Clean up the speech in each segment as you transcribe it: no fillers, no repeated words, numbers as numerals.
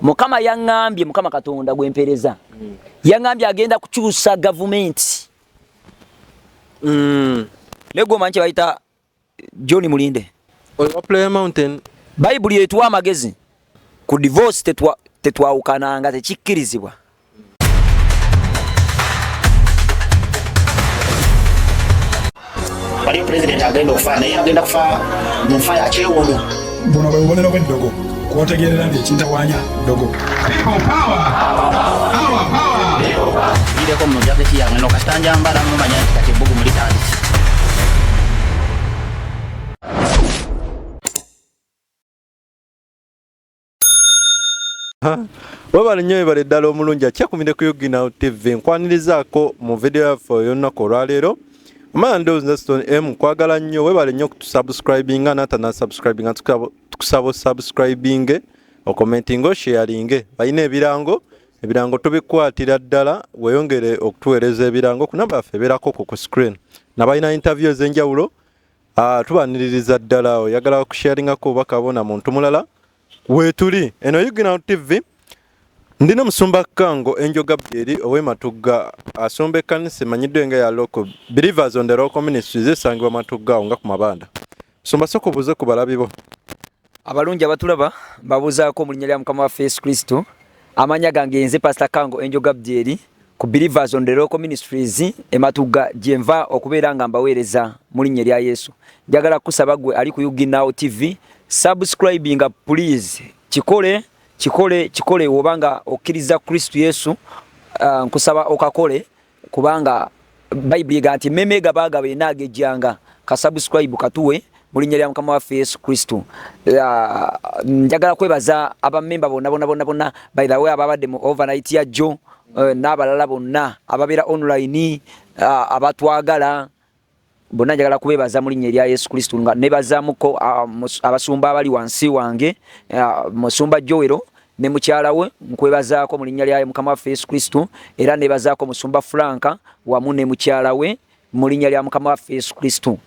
Mukama yangambye Mukama Katonda gwempereza. Yangambye agenda kukyusa government. Lego manche baita John Mulinde. Owa Player Mountain. Bible yetuwa amagezi. Ku divorce tetwawukananga tekikkirizibwa. Bali president agenda okufa naye agenda kufa mu nfa ya kyewondo. Bono bayobonera kw'eddogo kwotegerera nti ekintawanya ddogo. Ireko mu jaketi yange no kasitanja mbala mumanya nti kati ebbugu mulitandise. Webale nnyo ebale ddala omulungi akyakumire ku Yuginaw TV nkwanirizaako mu video yaffe y'olunaku olwaleero. Amanda Stone M kwagala nnyo webale nnyo kutusubscribinga n'atana subscribinga tukusaba subscribinge okomentinga sharinge balina ebirango tubikwatira ddala weyongere okutuweereza ebirango ku namba yaffe ebeerako ku screen nabalina interview ez'enjawulo tubaniririza ddala oyagala okusharingako obubaka bona muntu mulala weetuli eno Yuginaw TV. Ndina Musumba Kango Enjoga Byeri ow'Ematugga asomba ekkanisa emanyiddwa nga ya Local Believers on the Local Ministries esangibwa Matugga nga ku mabanda. Musumba soko buze ku balabibo. Abalungi abatulaba babuzaako mu linnya lya Mukama waffe Yesu Kristo. Amanya gange nze Pastor Kango Enjoga Byeri ku Believers on the Local Ministries Ematugga gyenva okubeera nga mbaweereza mu linnya lya Yesu. Njagala kusaba gwe ali ku Yuginaw TV subscribinga please Chikole obanga okkiriza Kristo Yesu nkusaba okakole kubanga Bible ganti memega baga benage janga ka subscribe katuwe mulinnya lya Mukama waffe Yesu Kristo. Njagala kwebaza abamemba bonna by the way ababadde mu overnight ya Joe n'abalala bonna ababera online abatwagala bonna njagala kubebaza mulinnya lya Yesu Kristo nga nebazamuko abasumba abali wansi wange musumba Joero ne mukyala we nkwebazaako mulinnya lya Mukama waffe Yesu Kristo era nebazaako musumba Franka wamu ne mukyala we mulinnya lya Mukama waffe Yesu Kristo.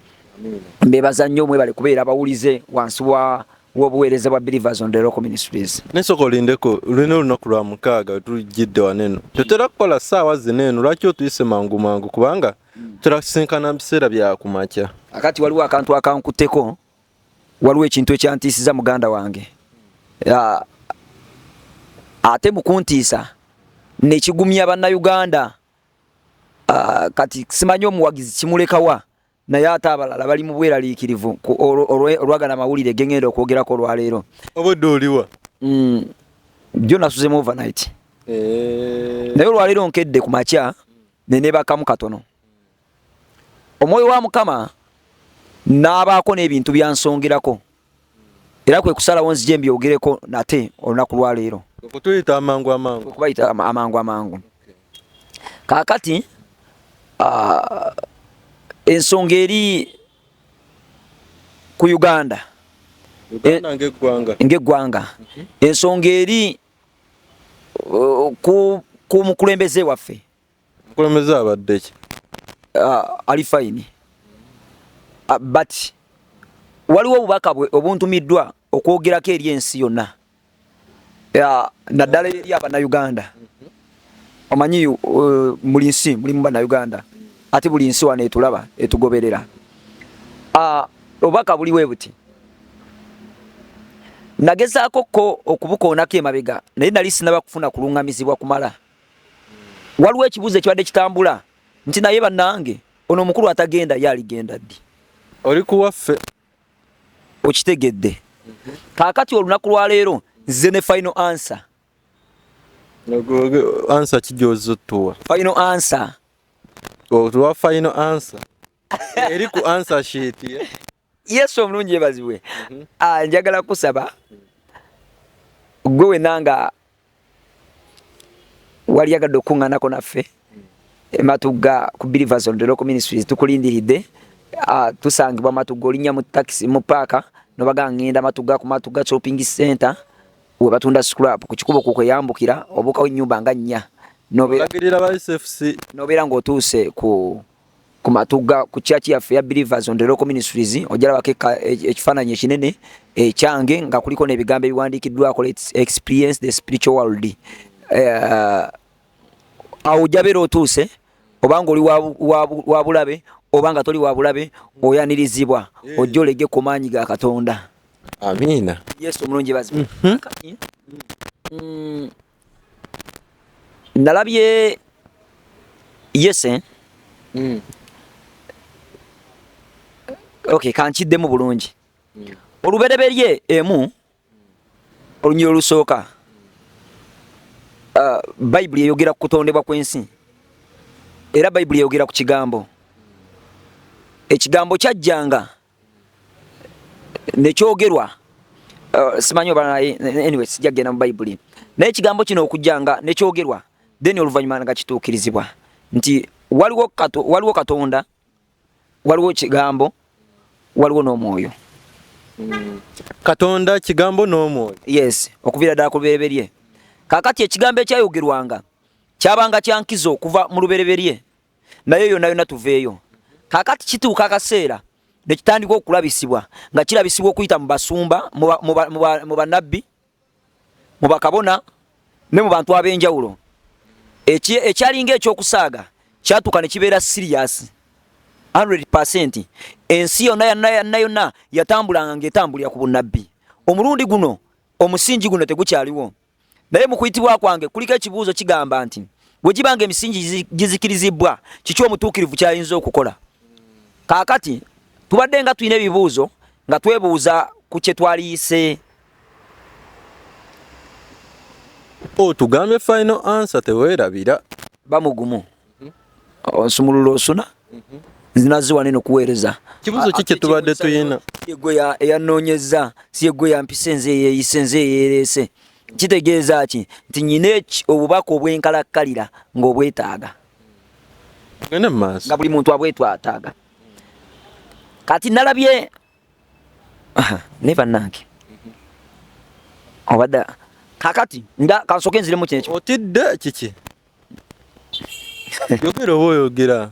Mbebaza nnyo mwebale kubeera abawulize wansi w'obuweereza bwa Believers on the Local Ministries. Nesoko olindeko lulina olunaku lwa mukaaga tulujjidde waneno tetera kukola ssaawa zineeno lwaki otuyise mangu kubanga turasinkana biseera bya kumakya. Akati waliwo akantu akankutteko waliwo ekintu ekyantiisiza muganda wange ate mukuntiisa nekigumya bannayuganda kati simanyi omuwagizi kimulekawa naye ate abalala bali mu bweraliikirivu olwagana amawulire gengenda okwogerako olwaleero. Obadde oliwa? Jjo nasuzemu overnight naye olwaleero nkedde ku makya nenebakamu katono. Omwoyo wa Mukama n'abaako n'ebintu byansongerako era kwe kusalawo nzije mbyogereko nate olunaku lwaleero okutuyita amangu okubayita amangu. Kaakati ensonga eri ku Uganda ng'eggwanga ensonga eri ku mukulembeze waffe mukulembeze abadde ki ali fine but waliwo obubaka obuntumiddwa okwogerako eri ensi yonna naddala eri abannayuganda. Omanyi buli nsi mulimu bannayuganda ate buli nsi wano etulaba etugoberera. Obubaka buliwe buti nagezaako ko okubukoonako emabega naye nali sinaba kufuna kulungamizibwa kumala. Waliwo ekibuuzo ekibadde kitambula nti naye bannange ono omukulu atagenda ye aligenda ddi? Oli kuwaffe okitegedde. Kaakati olunaku lwaleero nze ne final answer. Answer kijozottuwa Final answer. Otuwa final answer. Eri ku answer sheet. Yesu omulungi yeebazibwe. Njagala kusaba gwe wenanga wali yagadde okuŋŋaanako naffe Ematugga ku Believers on the Local Ministries tukulindiridde. Tusangibwa Matugga olinnya mu taxi mu paaka nobaga ngenda Matugga ku Matugga shopping center we batunda scrap ku kikubo kukweyambukira obuka w'ennyumba nga nnya nobagirira ba SFC nobeera ng'otuuse ku kumatuga ku church ya Fair Believers on the Local Ministries ojala bakeka ekifananye kinene ekyange nga kuliko nebigambo ebiwandikiddwa ko experience the spiritual world awujabero otuse obanga oli wabulabe obanga toli wabulabe oyanirizibwa ojolege kumanyi ga Katonda. Amina. Yes omulungi bazi. Nalabye yes Okay, kanchiddemu bulungi. Olubereberye emu olunyo lusooka Bible eyogera ku kutondebwa kw'ensi era Bible eyogera ku kigambo. Ekigambo kyajjanga nekyogerwa simanyi oba anyway sijagenda mu Bible naye ekigambo kino okujjanga nekyogerwa then oluvannyuma nga kituukirizibwa nti waliwo Katonda waliwo kigambo waliwo n'omwoyo. Katonda kigambo n'omwoyo. Yes okuvira ddala ku lubereberye kakati ekigambo ekyayogerwanga kyabanga kyankizo okuva mu lubereberye naye yonna tuveeyo kakati kituuka akaseera nekitandika okulabisibwa nga kirabisibwa okuyita mu basumba mu bannabbi mu bakabona ne mu bantu ab'enjawulo ekyalinga ekyokusaaga kyatuuka ne kibeera serious 100%. Ensi yonna yatambulanga ng'etambulira ku bunnabbi. Omulundi guno omusingi guno tegukyaliwo naye mu kuyitibwa kwange kuliko ekibuuzo kigamba nti bwe gibanga emisingi gizikirizibwa kiki omutuukirivu kyayinza okukola. Kaakati tubadde nga tulina ebibuuzo nga twebuuza ku kye twaliyise. Tugambe final answer teweerabira bamugumu onsumulula osuna zinaziwa neno kuweereza. Kibuuzo kiki tubadde tuyina? Yegwe eyanoonyeza si yegwe yampise nze yeeyise nze yeerese. Kitegeeza ki nti nyine obubaka obwenkalakkalira ng'obwetaaga genda maaso nga buli muntu abwetwataaga. Kati nalabye ne bannange obadda kakati nga kansoke nziremu kino otidde kiki yogera oba oyogera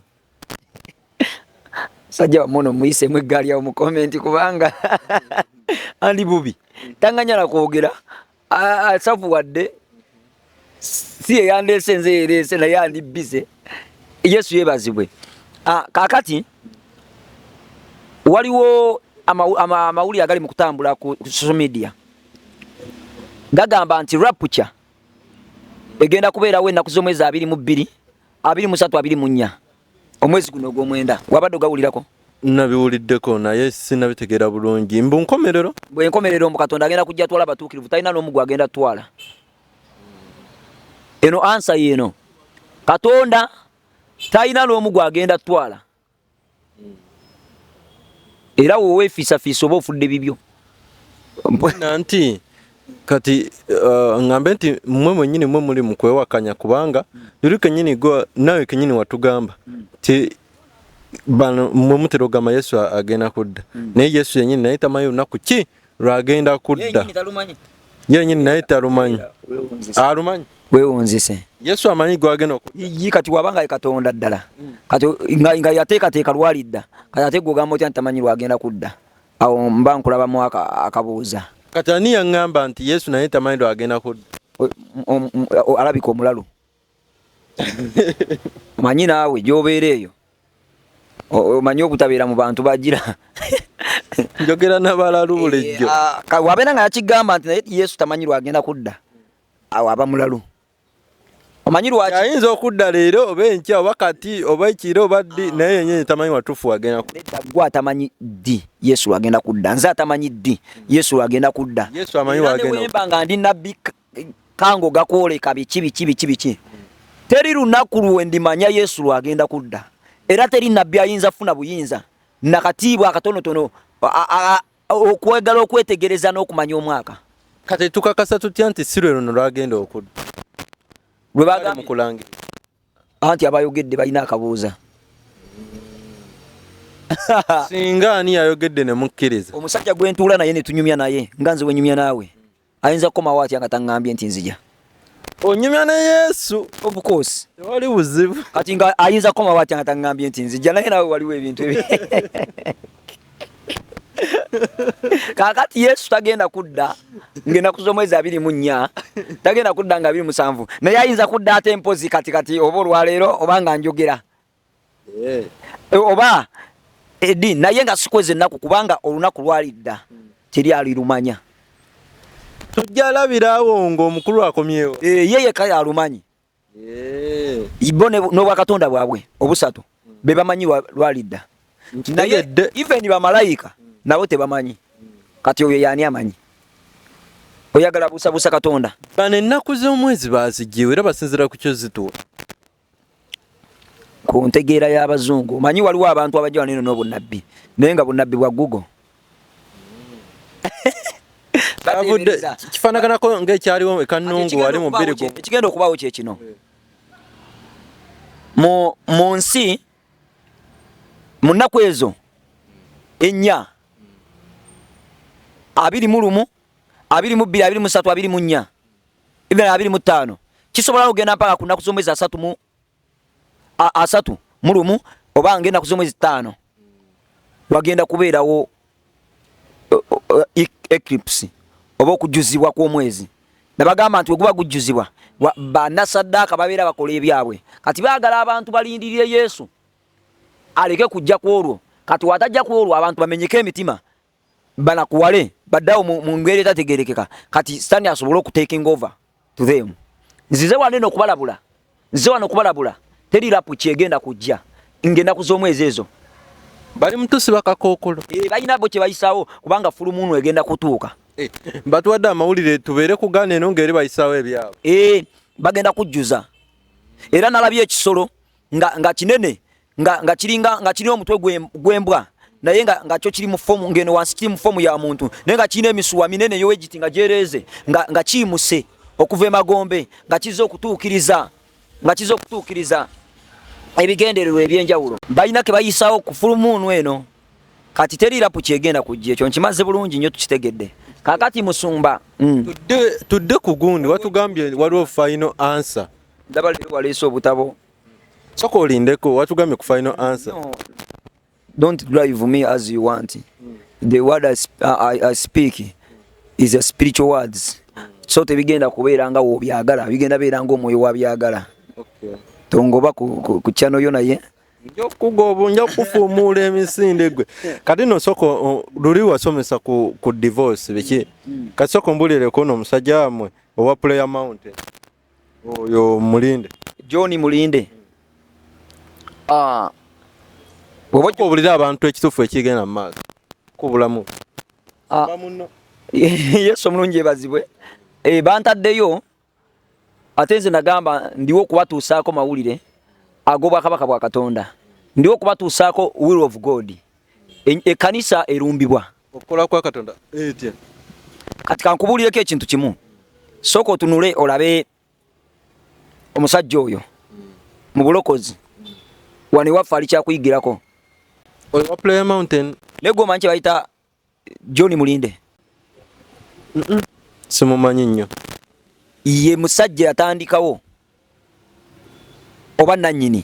sajja bamono muyisemu eggaali yawo mu komenti kubanga andi bubi tanganyala kwogera asafu wadde si eyandeese nze yereese naye andi bize. Yesu yeebazibwe. Kakati waliwo amawulire agali mu kutambula ku social media gagamba nti rapture egenda kubeerawo ennaku z'omwezi 22, 23, 24 omwezi guno ogw'omwenda. Wabadde ogawulirako? Nabiwuliddeko naye sinabitegeera bulungi. Mbu nkomerero? Bwe nkomerero mbu Katonda agenda kujja twala abatuukirivu talina n'omu gw'agenda twala. Eno ansa yeno Katonda talina n'omu gw'agenda twala. Era wowe weefiisafiisa oba ofudde bibyo. Nanti kati ngambe nti mmwe mwennyini mwe muli mu kwewakanya kubanga luli kennyini gwa nawe kennyini watugamba ti bano mmwe muterogama Yesu agenda kudda naye Yesu yennyini naye tamanyi lunaku ki lwagenda kudda. Yennyini naye talumanyi. Alumanyi weewunzise Yesu amanyi gwagenda yi kati wabanga Katonda ddala kati nga yateekateeka lwalidda kati ate gwogamba otya ntamanyi lwagenda kudda. Awo mba nkulabamu akabuuza. Kati ani yaŋŋamba nti Yesu naye tamanyi lwagenda kudda? Alabika omulalu. Manyi naawe gy'obeera eyo omanyi obutabeera mu bantu bagira njogera n'abalalu bulijjo. Wabeera nga yakigamba nti naye Yesu tamanyi lwagenda kudda awo aba mulalu. Omanyi lwaki ayinza okudda leero oba enkya oba kati oba ekiro oba ddi naye yennyini tamanyi watuufu wagenda kudda. Gwe atamanyi ddi Yesu lwagenda kudda. Nze atamanyi ddi Yesu lwagenda kudda. Yesu amanyi wagenda kudda. Nga ndi nabbi kango gakwoleka biki teri lunaku lwe ndimanya Yesu lwagenda kudda era teri nabbi ayinza funa buyinza nakatiibwa akatonotono okwegala okwetegereza n'okumanya omwaka. Kati tukakasa tutya nti si lwe luno lwagenda okudda? Lwe bagamba mukulangira anti abayogedde balina akabuuza. Singa ani ayogedde ne mukkiriza? Omusajja gwe ntuula naye ne tunyumya naye nga nze we nyumya naawe ayinza kukomawo atya nga taŋŋambye nti nzija. onyumya ne Yesu of course wali buzibu kati nga ayinza koma watya ngatangambye nti nzija naye nawe waliwo ebintu ebi kakati Yesu tagenda kudda ngenda kuzomwezi 24 tagenda kudda nga 27 naye ayinza kudda ate mpozi kati oba olwaleero oba nga njogera oba edi naye nga sikweze ennaku kubanga olunaku lwalidda teri alirumanya tujja labirawo ng'omukulu akomyewo yeye kaya alumanyi ibo n'obwakatonda bwabwe obusatu be bamanyi lwalidda naye even bamalayika nabo tebamanyi kati oyo yani amanyi oyagala busabusa katonda bano ennaku z'omwezi bazigiwe era basinzira ku kyo zituwa ku ntegeera y'abazungu manyi waliwo abantu abajja wano n'obunnabbi naye nga bunnabbi bwa Google kifaanaganako ng'ekyaliwo ekannungu wali mu bbiri gwo ekigenda okubaawo kye kino mu nsi mu nnaku ezo ennya 21 22 23 24 even 25 kisobola kugenda mpaka ku nnaku z'omwezi 3 mu lumu oba ngenda ku z'omwezi 5 wagenda kubeerawo eclipse oba okujjuzibwa kw'omwezi nabagamba nti weguba gujjuzibwa bannasaddaaka babeera bakola ebyabwe kati baagala abantu balindirire Yesu aleke kujja ku olwo kati watajja ku olwo abantu bamenyeke emitima banakuwale baddawo mu ngeri etategerekeka kati Sitaani asobole okuteking over to them nzize wano okubalabula teri lapu kyegenda kujja ngenda kuz'omwezi ezo bali mutusi bakakookolo balina bo kye bayisaawo kubanga fulu munu egenda kutuuka batuwadde amawulire tubeere kugaana eno ngeri bayisaawo ebyabwe bagenda kujjuza era nalabye ekisolo nga kinene nga kirina omutwe gw'embwa naye nga kyo kiri mu fomu ngeno wansi kiri mu fomu ya muntu naye nga kirina emisuwa minene yowegiti nga gyereeze nga kiyimuse okuva emagombe nga kiza okutuukiriza ebigendererwa ebyenjawulo balina ke bayisaawo ku fulumuunu eno kati teri lapu kyegenda kujja ekyo nkimaze bulungi nnyo tukitegedde kakati musumba tudde ku gundi watugambye waliwo final answer ndaba leero waleese obutabo soka olindeko watugambye ku final answer don't drive me as you want the word I speak is a spiritual words so tebigenda kubeera nga wobyagala bigenda beera nga omwoyo wabyagala tongoba ku channel yo naye nja kufuumuula emisinde gwe kati no soko luli wasomesa ku divorce biki kati soko mbulireko n'omusajja wamwe owa Prayer Mountain oyo Mulinde John Mulinde obulira abantu ekitufu ekigenda mu maaso kubulamu Yesu omulungi ebazibwe bantaddeyo ate nze nagamba ndiwo okubatuusaako mawulire ag'obwakabaka bwa Katonda ndiwo okubatuusaako will of God ekkanisa erumbibwa okukola kwa Katonda kati kankubuulireko ekintu kimu sooka otunule olabe omusajja oyo mu bulokozi wano ewaffe ali kyakuyigirako oyo wa Prayer Mountain naye gwe omanyi kye bayita John Mulinde simumanyi nnyo ye musajja yatandikawo oba nannyini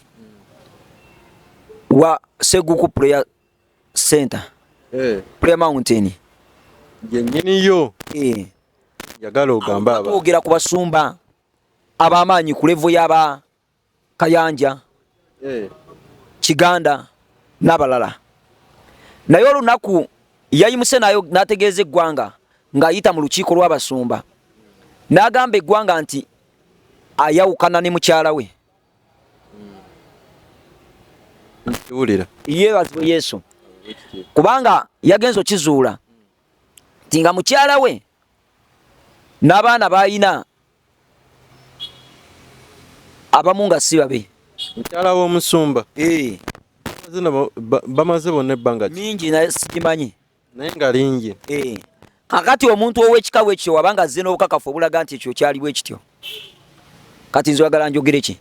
wa Seguku Prayer Center Prayer Mountain yennyini yo yagala ogamba twogera ku basumba ab'amaanyi ku levo y'aba Kayanja Kiganda n'abalala naye olunaku yayimuse nayo n'ategeeza eggwanga ng'ayita mu lukiiko lw'abasumba n'agamba eggwanga nti ayawukana ne mukyala we yeebazibwe Yesu kubanga yagenza okizuula nti nga mukyala we n'abaana b'ayina abamu nga si babe mukyala w'omusumba bamaze bonna ebbanga mingi naye sikimanyi naye nga lingi kakati omuntu ow'ekika bwekityo wabanga azze n'obukakafu obulaga nti ekyo kyali bwe kityo kati nze wagala njogere ki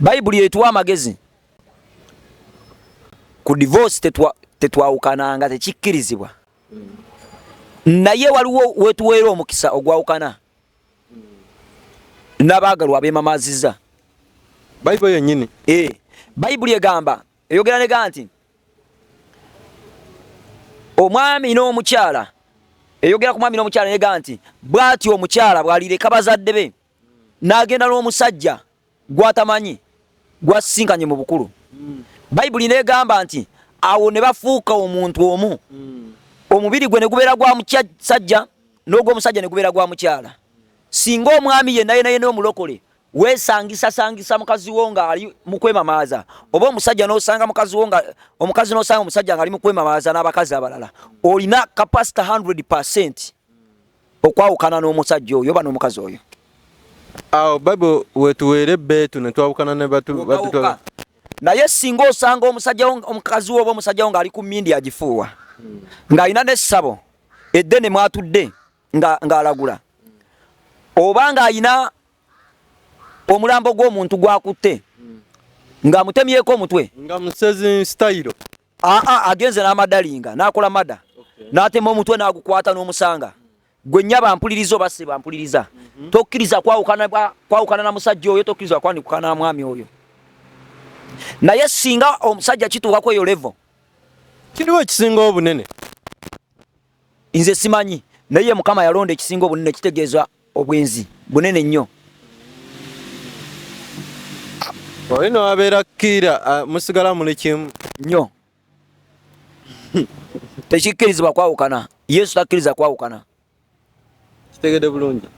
bayibuli etuwa amagezi ku divorce tetwawukananga tekikkirizibwa naye waliwo wetuweera omukisa ogwawukana n'abaagalwa abeemamaaziza. Bayibuli yennyini. Bayibuli egamba eyogera nega nti omwami n'omukyala eyogera ku mwami n'omukyala nega nti bw'ati omukyala bw'alireka bazadde be n'agenda n'omusajja gw'atamanyi gw'asisinkanye mu bukulu. Bayibuli negamba nti awo ne bafuuka omuntu omu. Omubiri gwe ne gubeera gwa musajja n'ogw'omusajja ne gubeera gwa mukyala. Singa omwami yenna n'omulokole weesangisa mukazi wo ng'ali mu kwemamaaza, oba omusajja n'osanga mukazi wo omukazi n'osanga omusajja ng'ali mu kwemamaaza n'abakazi abalala, olina capacity 100% okwawukana n'omusajja oyo oba n'omukazi oyo. Awo Bible wetuweere beetu ne twawukana ne batutola. Naye singa osanga omusajja omukazi wo oba omusajja wo ng'ali ku mmindi agifuuwa ng'alina n'essabo eddene mwatudde ng'alagula, oba ng'alina omulambo gw'omuntu gwakutte ng'amutemyeko omutwe nga musezi style agenze n'amadalinga n'akola mada n'atema omutwe n'agukwata n'omusanga, gwe nnya bampuliriza oba se bampuliriza, tokkiriza kwawukana na musajja oyo, tokkiriza kwanikukana na mwami oyo. Naye singa omusajja kituuka ku eyo level, kiriwo ekisinga obunene nze simanyi, naye Mukama yalonda ekisinga obunene, kitegeeza obwenzi bunene nnyo. Olino abeera kkira musigala muli kimu nnyo. Tekikkirizibwa kwawukana. Yesu takkiriza kwawukana. kitegede bulungi.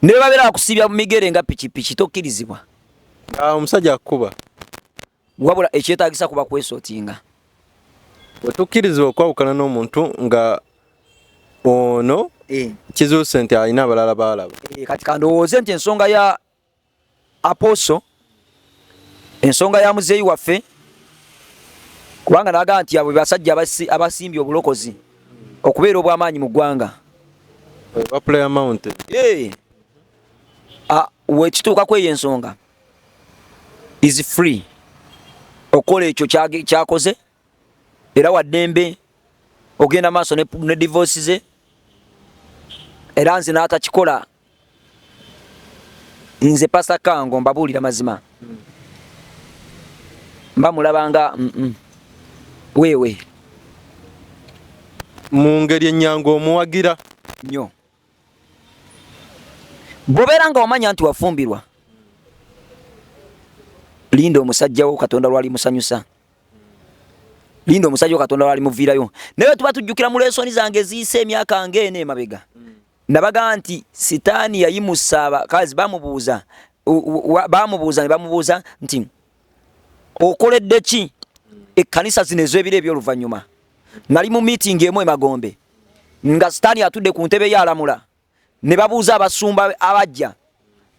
Ne babeera akusibya mu migere nga pikipiki tokkirizibwa. Omusajja akuba wabula ekyetaagisa kuba kwesootinga. wetukkirizibwa okwawukana n'omuntu nga ono kizuuse nti alina abalala baalaba. Kati kandowooze nti ensonga ya aposo, ensonga ya muzeeyi waffe, kubanga naga nti abo basajja abasimbye obulokozi okubeera obw'amaanyi mu ggwanga. Player Mountain. Wekituuka kweyo ensonga is free okukola ekyo kyakoze, era waddembe ogenda maaso ne divorce ze, era nze n'atakikola. Nze Pastor Kango mbabuulira mazima, mba mulabanga weewe mu ngeri ennyangu omuwagira nnyo. Bw'obeera nga wamanya nti wafumbirwa, linda omusajja wo Katonda lwali musanyusa, linda omusajja wo Katonda lwali muviirayo. Naye tuba tujjukira mu leesoni zange eziyise emyaka ng'ene emabega, nabaga nti sitaani yayimusa abakazi, bamubuuza ne bamubuuza nti okoledde ki ekkanisa zino ez'ebiro eby'oluvannyuma. Nali mu meeting emu Emagombe nga sitaani atudde ku ntebe yalamula, ne babuuza abasumba abajja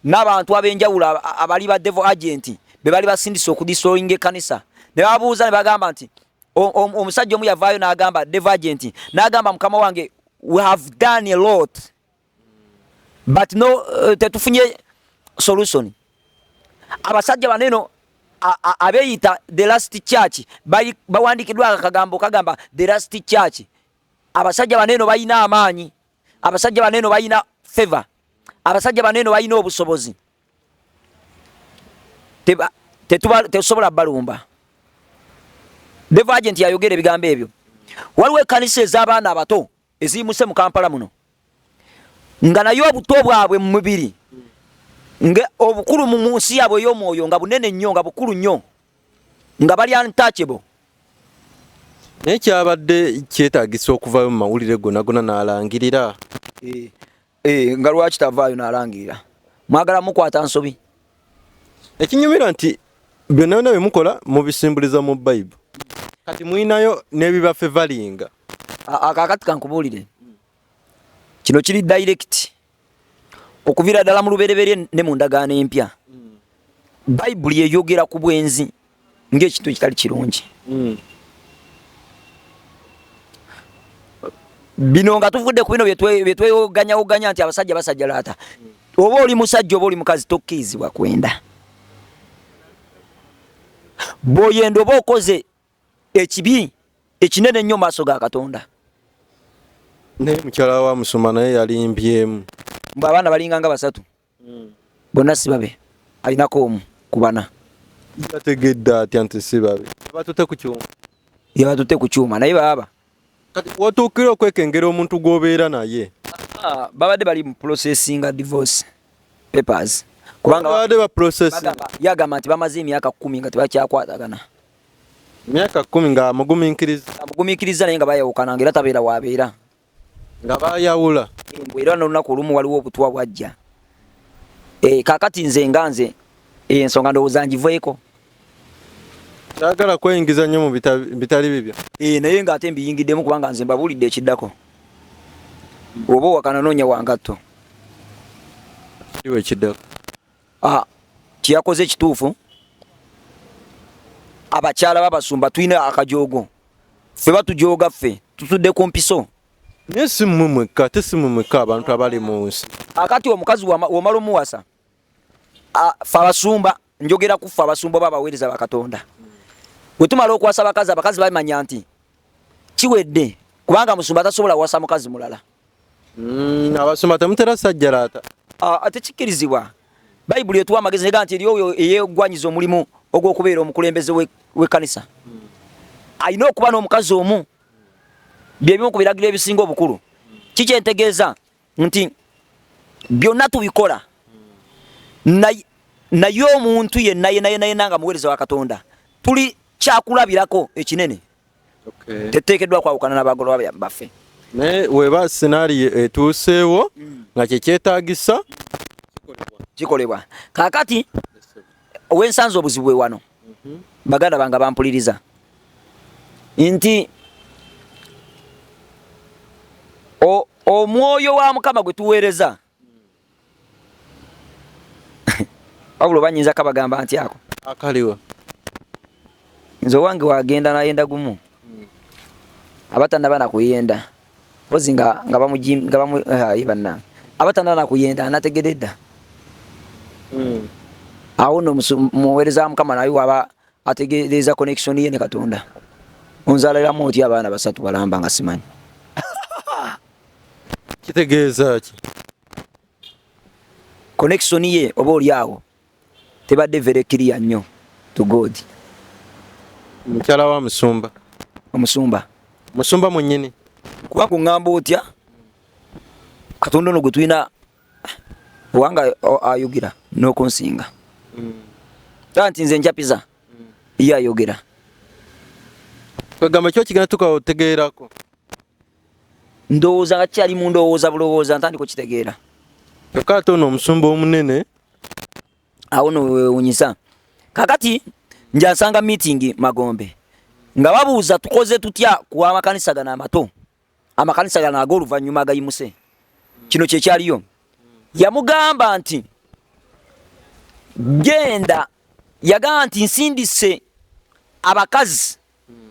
n'abantu ab'enjawulo abali ba devil agent be bali basindisa okudistroyinga ekkanisa, ne babuuza ne bagamba nti omusajja omu yavaayo n'agamba devil agent n'agamba mukama wange, we have done a lot but no tetufunye solution. Abasajja baneno abeeyita the last church bawandikiddwa akagambo kagamba the last church. Abasajja baneno balina amaanyi, abasajja baneno balina favor, abasajja baneno balina obusobozi, tetusobola balumba. Devil agent yayogera ebigambo ebyo. Waliwo ekkanisa ez'abaana abato eziyimuse mu Kampala muno nga naye obuto bwabwe mu mubiri nga obukulu mu nsi yabwe ey'omwoyo nga bunene nnyo, nga bukulu nnyo, nga bali untouchable. Naye kyabadde kyetaagisa okuvaayo mu mawulire gonna n'alangirira. Nga lwaki tavaayo n'alangirira? Mwagala mukwata nsobi. Ekinyumira nti byonna bye mukola mubisimbuliza mu Bible. Kati mwinayo n'ebibaffe valinga. Akaakati kankubuulire. Kino kiri direct okuviira ddala mu lubereberye ne mu ndagaano empya. Bayibuli eyogera ku bwenzi ng'ekintu ekitali kirungi. Bino nga tuvudde ku bino byetweyoganya nti abasajja basajjalaata. Oba oli musajja oba oli mukazi tokkirizibwa kwenda. Bw'oyenda oba okoze ekibi ekinene ennyo maaso ga Katonda. Naye mukyala wa Musoma naye yalimbyemu. Mbu abaana balinganga basatu. bonna sibabe alinako omu kubana yategedde atya nti sibabe batute ku kyuma yabatute ku kyuma naye baba kati watuukira okwekengera omuntu gw'obeera naye babadde bali mu processinga divorce papers kubanga babadde ba processing yagamba nti bamaze emyaka 10 nga tebakyakwatagana emyaka 10 nga mugumiikiriza naye nga bayawukana ngera tabeera wabeera nga bayawula era n'olunaku olumu waliwo obutwa bwajja kakati nze nganze ensonga ndowooza ngiveeko kyagala kweyingiza nnyo mu bitali bibyo naye ng'ate mbiyingiddemu kubanga nze mbabuulidde ekiddako oba owakana noonya wangatto kiwe ekiddako kyeyakoze ekituufu abakyala babasumba tulina akajoogo ffe batujooga ffe tutudde ku mpiso naye si mmwe mwekka ate si mmwe mwekka abantu abali mu nsi akati omukazi womala omuwasa ffe abasumba njogera ku ffe abasumba oba abaweereza bakatonda bwe tumala okuwasa abakazi bamanya nti kiwedde kubanga musumba tasobola wasa mukazi mulala abasumba temutera sajjalaata ate kikkirizibwa bayibuli etuwa amagezi nega nti eriyo eyegwanyiza omulimu ogw'okubeera omukulembeze w'ekkanisa alina okuba n'omukazi omu byebimu ku biragiro ebisinga obukulu kikyentegeeza nti byonna tubikola naye omuntu yenna nga muweereza wa Katonda tuli kyakulabirako ekinene teteekeddwa kwawukana n'abagolwa baffe naye weba scenario etuuseewo nga kyekyetaagisa kikolebwa kaakati owensanze obuzibu bwe wano baganda bange bampuliriza nti omwoyo wa Mukama gwe tuweereza wabula banyinza kabagamba nti ako akaliwa nze owange wagenda nayenda gumu abatannaba nakuyenda pozi nga bamuyibanna abatannaba nakuyenda anategeredda awo no muweereza Mukama naye waba ategereza connection ye ne Katonda onzaliramu otya abaana basatu balamba nga simanyi kitegeeza ki connection ye oba oli awo tebadde very clear nnyo to God mukyala wa musumba mwennyini kuba kuŋŋamba otya Katonda ono gwe tulina owanga ayogera n'okunsinga nti nze njapiza ye ayogera kwegamba kyo kigenda tukategeerako ndowooza nga kikyali mu ndowooza bulowooza ntandika okitegeera kyokka ate ono omusumba omunene awo nowewunyisa kakati njansanga meeting Magombe nga babuuza tukoze tutya ku amakanisa gano amato amakanisa gano ag'oluvannyuma agayimuse kino kyekyaliyo yamugamba nti genda yagamba nti nsindise abakazi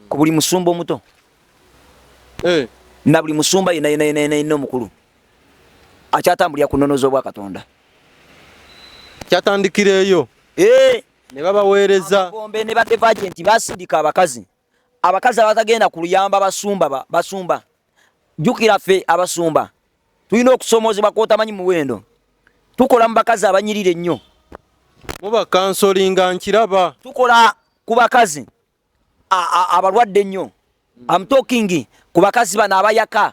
ku buli musumba omuto na buli musumba yena omukulu akyatambulira ku nnono z'obwa Katonda kyatandikireeyo ne babaweereza Magombe ne badde agenti basindika abakazi abatagenda ku luyamba basumba jukira ffe abasumba tulina okusomoozebwa kwotamanyi muwendo tukola mu bakazi abanyirire ennyo muba kansolinga nkiraba tukola ku bakazi abalwadde ennyo I'm talking ku bakazi bano abayaka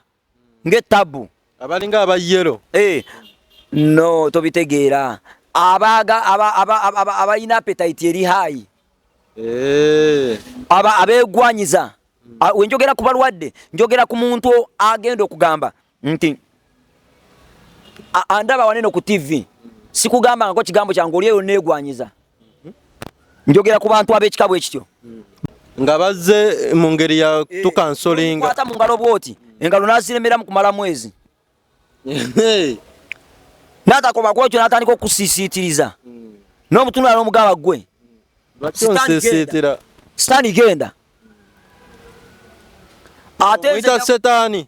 ng'ettabu abalinga abayero no tobitegeera abalina appetite eri high abeegwanyiza wenjogera ku balwadde njogera ku muntu agenda okugamba nti andaba waneno ku TV sikugamba ngo kigambo kyange oli eyo neegwanyiza njogera ku bantu ab'ekika bwe kityo nga bazze mu ngeri ya tukansolinga kwata mu ngalo bwoti engalo naziremera mu kumala mwezi n'atakoba kwekyo n'atandika okusiisiitiriza n'omutunula n'omugamba gwe sitaani genda ate setaani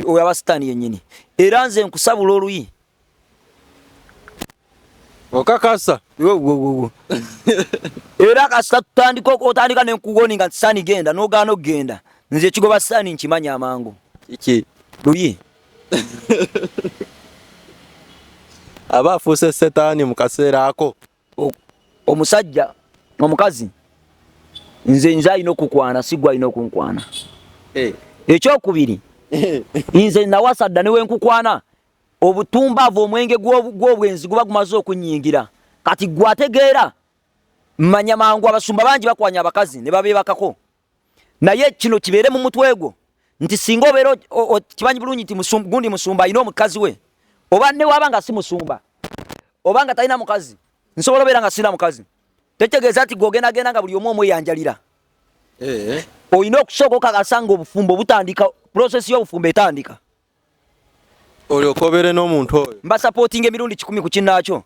oyo aba sitaani yennyini era nze nkusabula oluyi okakasa era kasita otandika nenkugoni nga sitaani genda n'ogaana okgenda nze ekigoba sitaani nkimanya amangu iki luyi aba afuuse setaani mu kaseera ako. Omusajja omukazi nze alina okukwana sigwa alina okunkwana. Ekyokubiri nze nawasadda ne wenkukwana obutumbaavu omwenge gw'obwenzi guba gumaze okunyingira kati gwategeera mmanya mangu abasumba bangi bakwanya abakazi ne babeebakako naye kino kibeere mu mutwe gwo nti singa obeera kimanyi bulungi nti gundi musumba alina omukazi we oba ne waba nga si musumba oba nga talina mukazi nsobola obeera nga sina mukazi tetegeeza nti gwogendagenda nga buli omu omweyanjalira. Olina okusooka okakasa nga obufumbo butandika prosesi y'obufumbo etandika. Olyoka obeere n'omuntu oyo. Mbasapootinga emirundi 10 ku kinnaakyo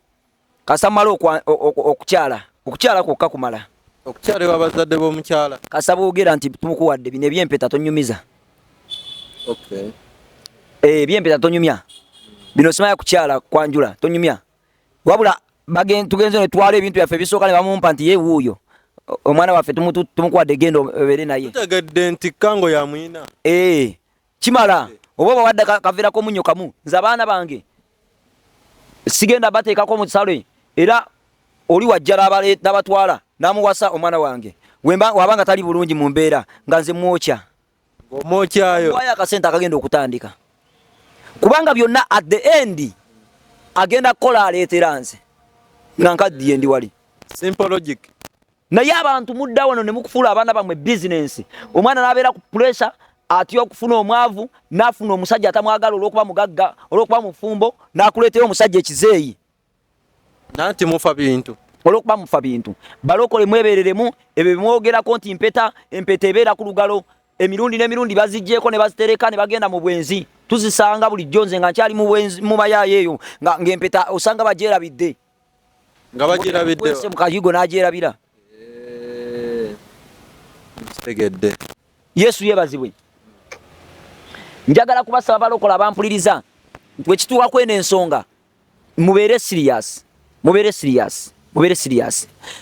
kasamala okukyala kwokka kumala. Okukyala ewa bazadde b'omukyala. Kasa boogera nti tumukuwadde bino ebyempeta tonyumiza. Ebyempeta tonyumya. Bino simanya kukyala kwanjula tonyumya. Wabula tugenze ne twala ebintu byaffe bisooka ne bamumpa nti ye wuuyo omwana waffe tumukuwadde genda obeere naye. Tutegedde nti kango ya mwina. Kimala oba bawadde kaveerako omunnyo kamu nze abaana bange sigenda bateekako mu kisalo era oli wajjala n'abatwala n'amuwasa omwana wange wabanga tali bulungi mu mbeera nga nze mwokya. Omwokyayo. Waya akasente akagenda okutandika. Kubanga byonna at the end agenda kukola aleetera nze nga nkaddiye ndi wali. Simple logic. Naye abantu mudda wano ne mukufuula abaana bamwe business. Omwana n'abeera ku pressure atyo okufuna omwavu n'afuna omusajja atamwagala olw'okuba mugagga olw'okuba mufumbo n'akuleetera omusajja ekizeeyi. Nanti mufa bintu. Olw'okuba mufa bintu. Balokole mwebereremu ebyo bimwogerako nti empeta ebeera ku lugalo emirundi n'emirundi baziggyeko ne bazitereka ne bagenda mu bwenzi. Tuzisanga bulijjo nze nga nkyali mu mayaayo eyo ng'empeta osanga bagyerabidde. Nga bagyerabidde. Wese mukayigo n'agyerabira. Tegedde. Yesu yebazibwe. Njagala kubasaba balokola abampuliriza nti ekituuka kweno ensonga mubeere serious.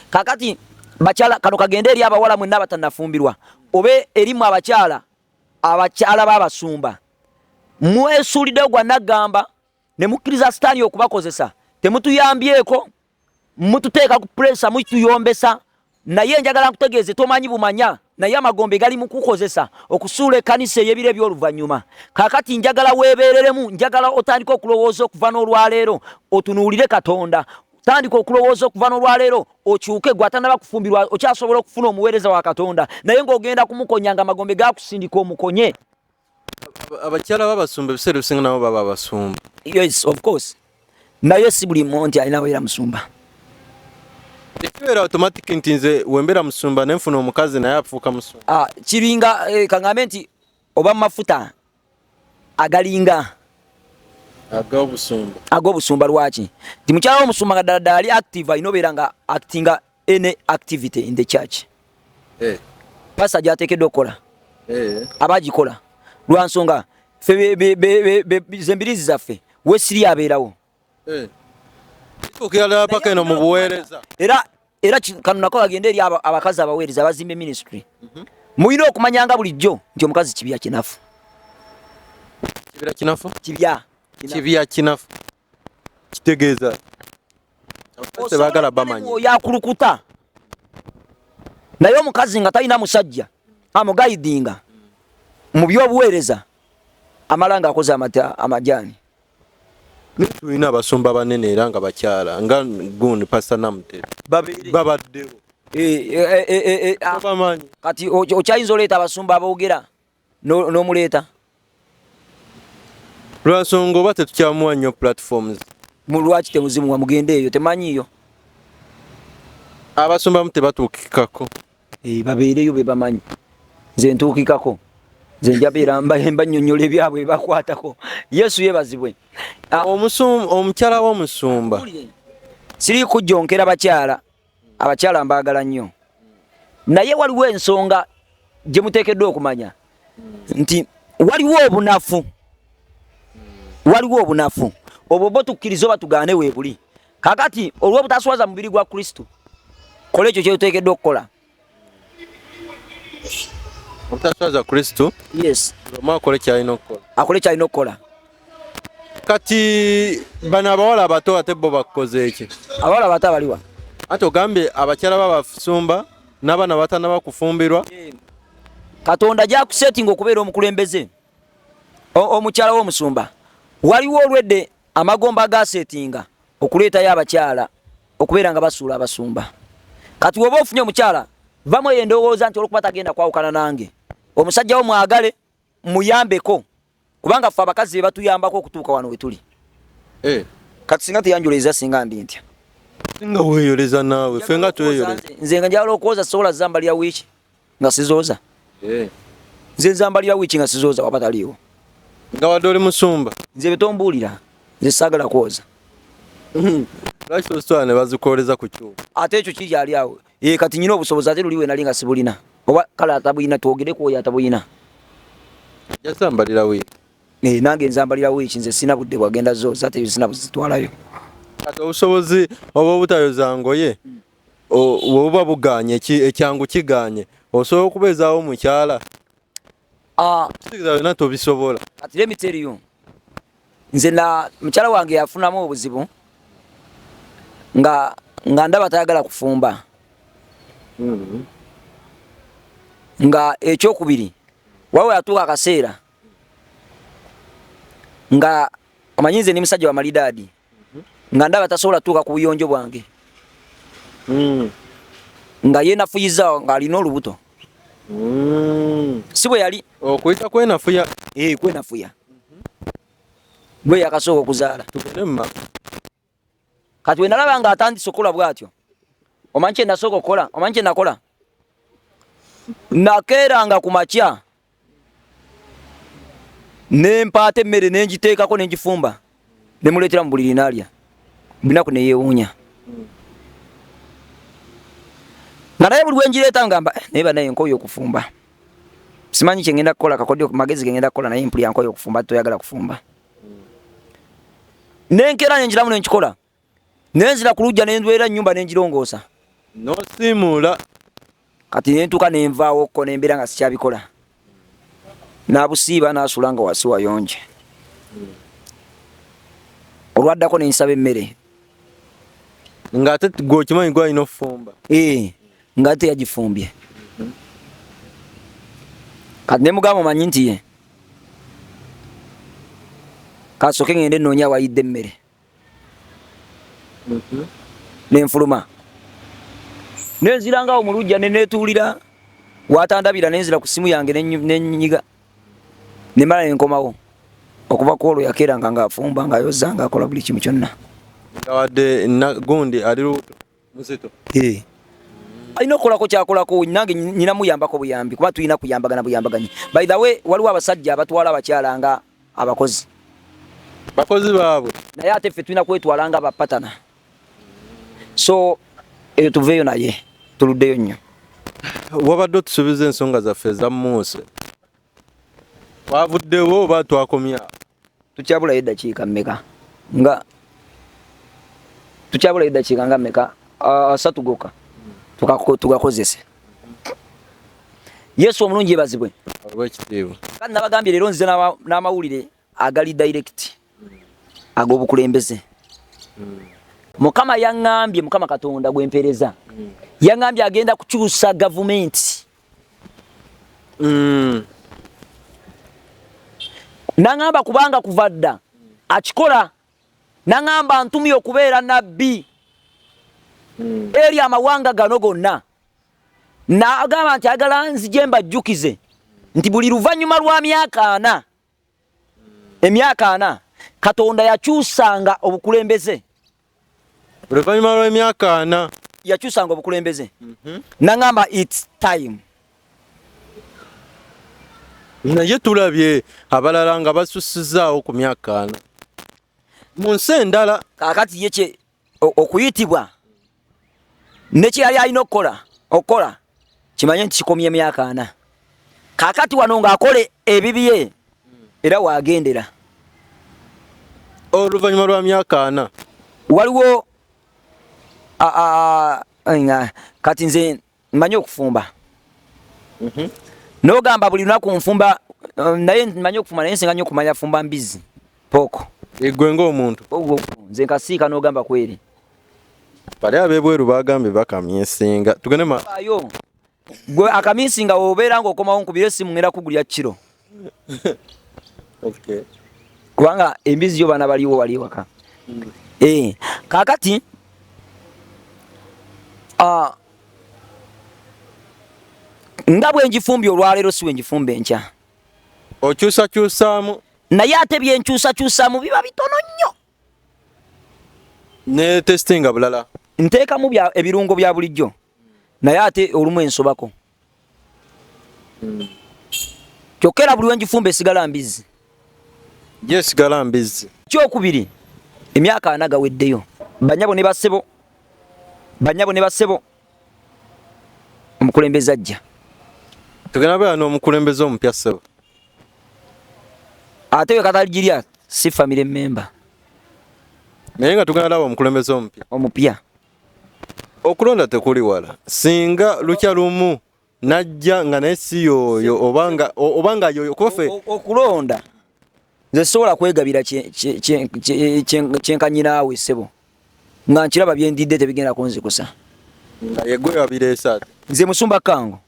Kakati bakyala kano kagende eri abawala mwenna abatannafumbirwa obe erimu abakyala b'abasumba mwesuuliddeyo gwa naggamba ne mukkiriza sitaani okubakozesa temutuyambyeko mututeeka ku pressa mutuyombesa naye njagala nkutegeeze tomanyi bumanya naye amagombe gali mu kukozesa okusuula ekkanisa ey'ebiro eby'oluvannyuma. Kaakati njagala weebeereremu njagala otandika okulowooza okuva n'olwaleero otunuulire Katonda tandika okulowooza okuva n'olwaleero okyuke gw'atannaba kufumbirwa okyasobola okufuna omuweereza wa Katonda naye ng'ogenda kumukonya nga amagombe gakusindika omukonye. Abakyala b'abasumba ebiseera ebisinga nabo baba abasumba. Yes, of course. Naye si buli muntu alina beera musumba. Tekibeera automatic nti nze wembeera musumba ne nfuna omukazi naye afuuka musumba. Kiringa kaŋŋambe nti oba mafuta agalinga ag'obusumba lwaki nti mukyala w'omusumba nga ddala ali active alina obeera nga actinga any activity in the church. Pasa gy'ateekeddwa okukola abagikola lwa nsonga ffe zembirizi zaffe wesiri abeerawo. Tukirala paka eno mu buweereza. Era kano nako bagenda eri abakazi abaweereza abazimba ministry. Muyina okumanyanga bulijjo nti omukazi kibya kinafu. Kibya kinafu. Kitegeeza. Abakazi baagala bamanyi. Yakulukuta. Naye omukazi nga talina musajja amugaidinga mu by'obuweereza amalanga akoze amajaani. Tulina abasumba banene era nga bakyala nga gundi Pastor Namutera babaddewo. Kati okyayinza oleeta abasumba aboogera n'omuleeta lwa nsonga oba tetukyamuwa nnyo platforms. Lwaki temuzimuwa mugende eyo temanyiyo abasumba mu tebatuukikako. Babeereyo be bamanyi nze ntuukikako nze njabeera mbannyonnyola ebyabwe bakwatako. Yesu yebazibwe. Omukyala w'omusumba siri kujjonkera abakyala mbaagala nnyo naye waliwo ensonga gye muteekeddwa okumanya nti waliwo obunafu obwo bo tukkiriza oba tugaane weebuli. Kakati olw'obutaswaza mubiri gwa Kristo kola ekyo kyetuteekeddwa okukola. Obutaswaza Kristo? Yes. Akole kyalina okukola. kati bana abawala abato ate bo bakoze eki abawala abato abaliwa ate ogambye abakyala babasumba n'abaana batana bakufumbirwa Katonda jakusetinga okubeera omukulembeze omukyala w'omusumba waliwo olwedde amagomba agasetinga okuleetayo abakyala okubeera nga basuula abasumba kati woba ofunye omukyala vamu endowooza nti olwokuba tagenda kwawukana nange omusajja wo mwagale muyambeko kubanga ffe abakazi be batuyambako okutuuka wano we tuli kati singa teyanjuliriza singa ndi ntya singa weeyoleza naawe ffe nga tweyoleza nze nga njagala okwoza sobola zambalira wiiki nga sizooza nze nzambalira wiiki nga sizooza waba taliiwo nga wadde oli musumba nze betombuulira nze saagala kwoza lwaki ositwala ne bazikooleza ku kyuma ate ekyo kiri ali awo kati nyina obusobozi ate luliwe nali nga sibulina oba kale atabulina twogere oyo atabulina yasambalira wiiki nange nzambalira wiiki nze sina budde bwagenda zooza ate sina buzitwalayo kati obusobozi oba obutayoza ngoye obuba buganye ekyangu kiganye osobola okubeezaawo mukyala sikiza byonna tobisobola kati lemiteriyo nze na mukyala wange yafunamu obuzibu nga ndaba tayagala kufumba nga ekyokubiri wawe yatuuka akaseera nga omanyi nze ni musajja wa malidaadi nga ndaba tasobola tuuka ku buyonjo bwange nga yenafuyiza nga alina olubuto si bwe yali okuyita kwenafuya kwenafuya bwe yakasooka okuzaala kati wenalaba nga atandise okukola bwatyo omanyi kye nasooka okukola omanyi kye nakola nakeeranga ku makya nempaata emmere nenjiteekako nenjifumba nemuleetera mu buliri naalya binaku neyeewuunya nga naye buli wenjireeta ngamba naye banaye nkoyo okufumba simanyi kyengenda kukola kakodyo magezi gengenda kukola naye mpulya nkoyo okufumba toyagala kufumba nenkera nenjiramu nenkikola nenzira ku lujja nendwera ennyumba nenjirongoosa nosiimuula kati nentuuka nenvaawo okko nembeera nga sikyabikola nabusiiba nasula nga wasi wayonje olwaddako nensaba emmere ng'ate gwokimanyi gwalina okufumba nga ate yagifumbye kati nemugamba omanyi nti ye kasooke ngende ennoonya awayidde emmere nenfuluma nenzirangawo mu lujja nenetuulira watandabira nenzira ku simu yange nenyiga nemala nenkomawo okuva ku olwo yakeeranga ngaafumba ngaayoza ngaakola buli kimu kyonna nga wadde gundi ali muzito alina okukolako kyakolako nange nyina muyambako buyambi kuba tulina kuyambagana buyambaganyi by the way waliwo abasajja abatwala abakyala nga abakozi baabwe naye ate ffe tulina kwetwala nga abapatana so eyo tuveeyo naye tuluddeyo nnyo wabadde otusuubiza ensonga zaffe eza Muuse twavuddewo oba twakomya tukyabulayo eddakiika mmeka nga tukyabulayo eddakiika nga mmeka 3 gokka tugakozese Yesu omulungi yebazibwe olw'ekitiibwa kandi nabagambye leero nzize n'amawulire agali direct ag'obukulembeze Mukama yaŋŋambye Mukama Katonda gwempereza yaŋŋambye agenda kukyusa gavumenti naŋŋamba kubanga kuva dda akikola naŋŋamba ntumye okubeera nabbi eri amawanga gano gonna n'agamba nti agala nzije mbajjukize nti buli luvannyuma lwa emyaka 4 Katonda yakyusanga obukulembeze oluvannyuma lw'emyaka 4 yakyusanga obukulembeze naŋŋamba its time naye tulabye abalala nga basussizaawo ku myaka 4 mu nsi endala kaakati ye okuyitibwa ne kye yali alina okukola kimanye nti kikomye emyaka 4 kaakati wano ng'akole ebibye era waagendera oluvannyuma lwa myaka 4 waliwo kati nze mmanyi okufumba n'ogamba buli lunaku nfumba naye mmanyi okufumba naye nsinga nnyo okumanya fumba mbizi pooko Egwe ng'omuntu. Nze nkasiika n'ogamba kweri. Bali ab'ebweru bagambe bakamye ensinga. Tugende ma. Ayo. Gwe akaminsinga obeera ng'okomawo nkubira essimu ngenda kugulya kiro. Okay. Kubanga embizi yo bana baliwo wali waka. Kakati nga bwe njifumbi olwaleero si bwe njifumbe enkya. Okyusakyusaamu. Naye ate byenkyusakyusaamu biba bitono nnyo. Ne testinga bulala. Nteekamu ebirungo bya bulijjo. Naye ate olumu ensobako. Kyokka era buli we njifumbe esigala mbizi. Yes, sigala mbizi. Kyokubiri emyaka 4 gaweddeyo. Banyabo ne basebo. Omukulembeze ajja. Tugenda bya n'omukulembeze omupya ssebo. Ate we kataligirya si family member. Naye nga tugenda laba omukulembeze omupya. Okulonda tekuli wala. Singa lukya lumu najja nga naye si yoyo obanga yoyo kofe. Okulonda nze sobola kwegabira kyenkanyinaawe ssebo. Nga nkiraba byendidde tebigenda kunzikusa. Yegwe yabireesa. Nze musumba kango.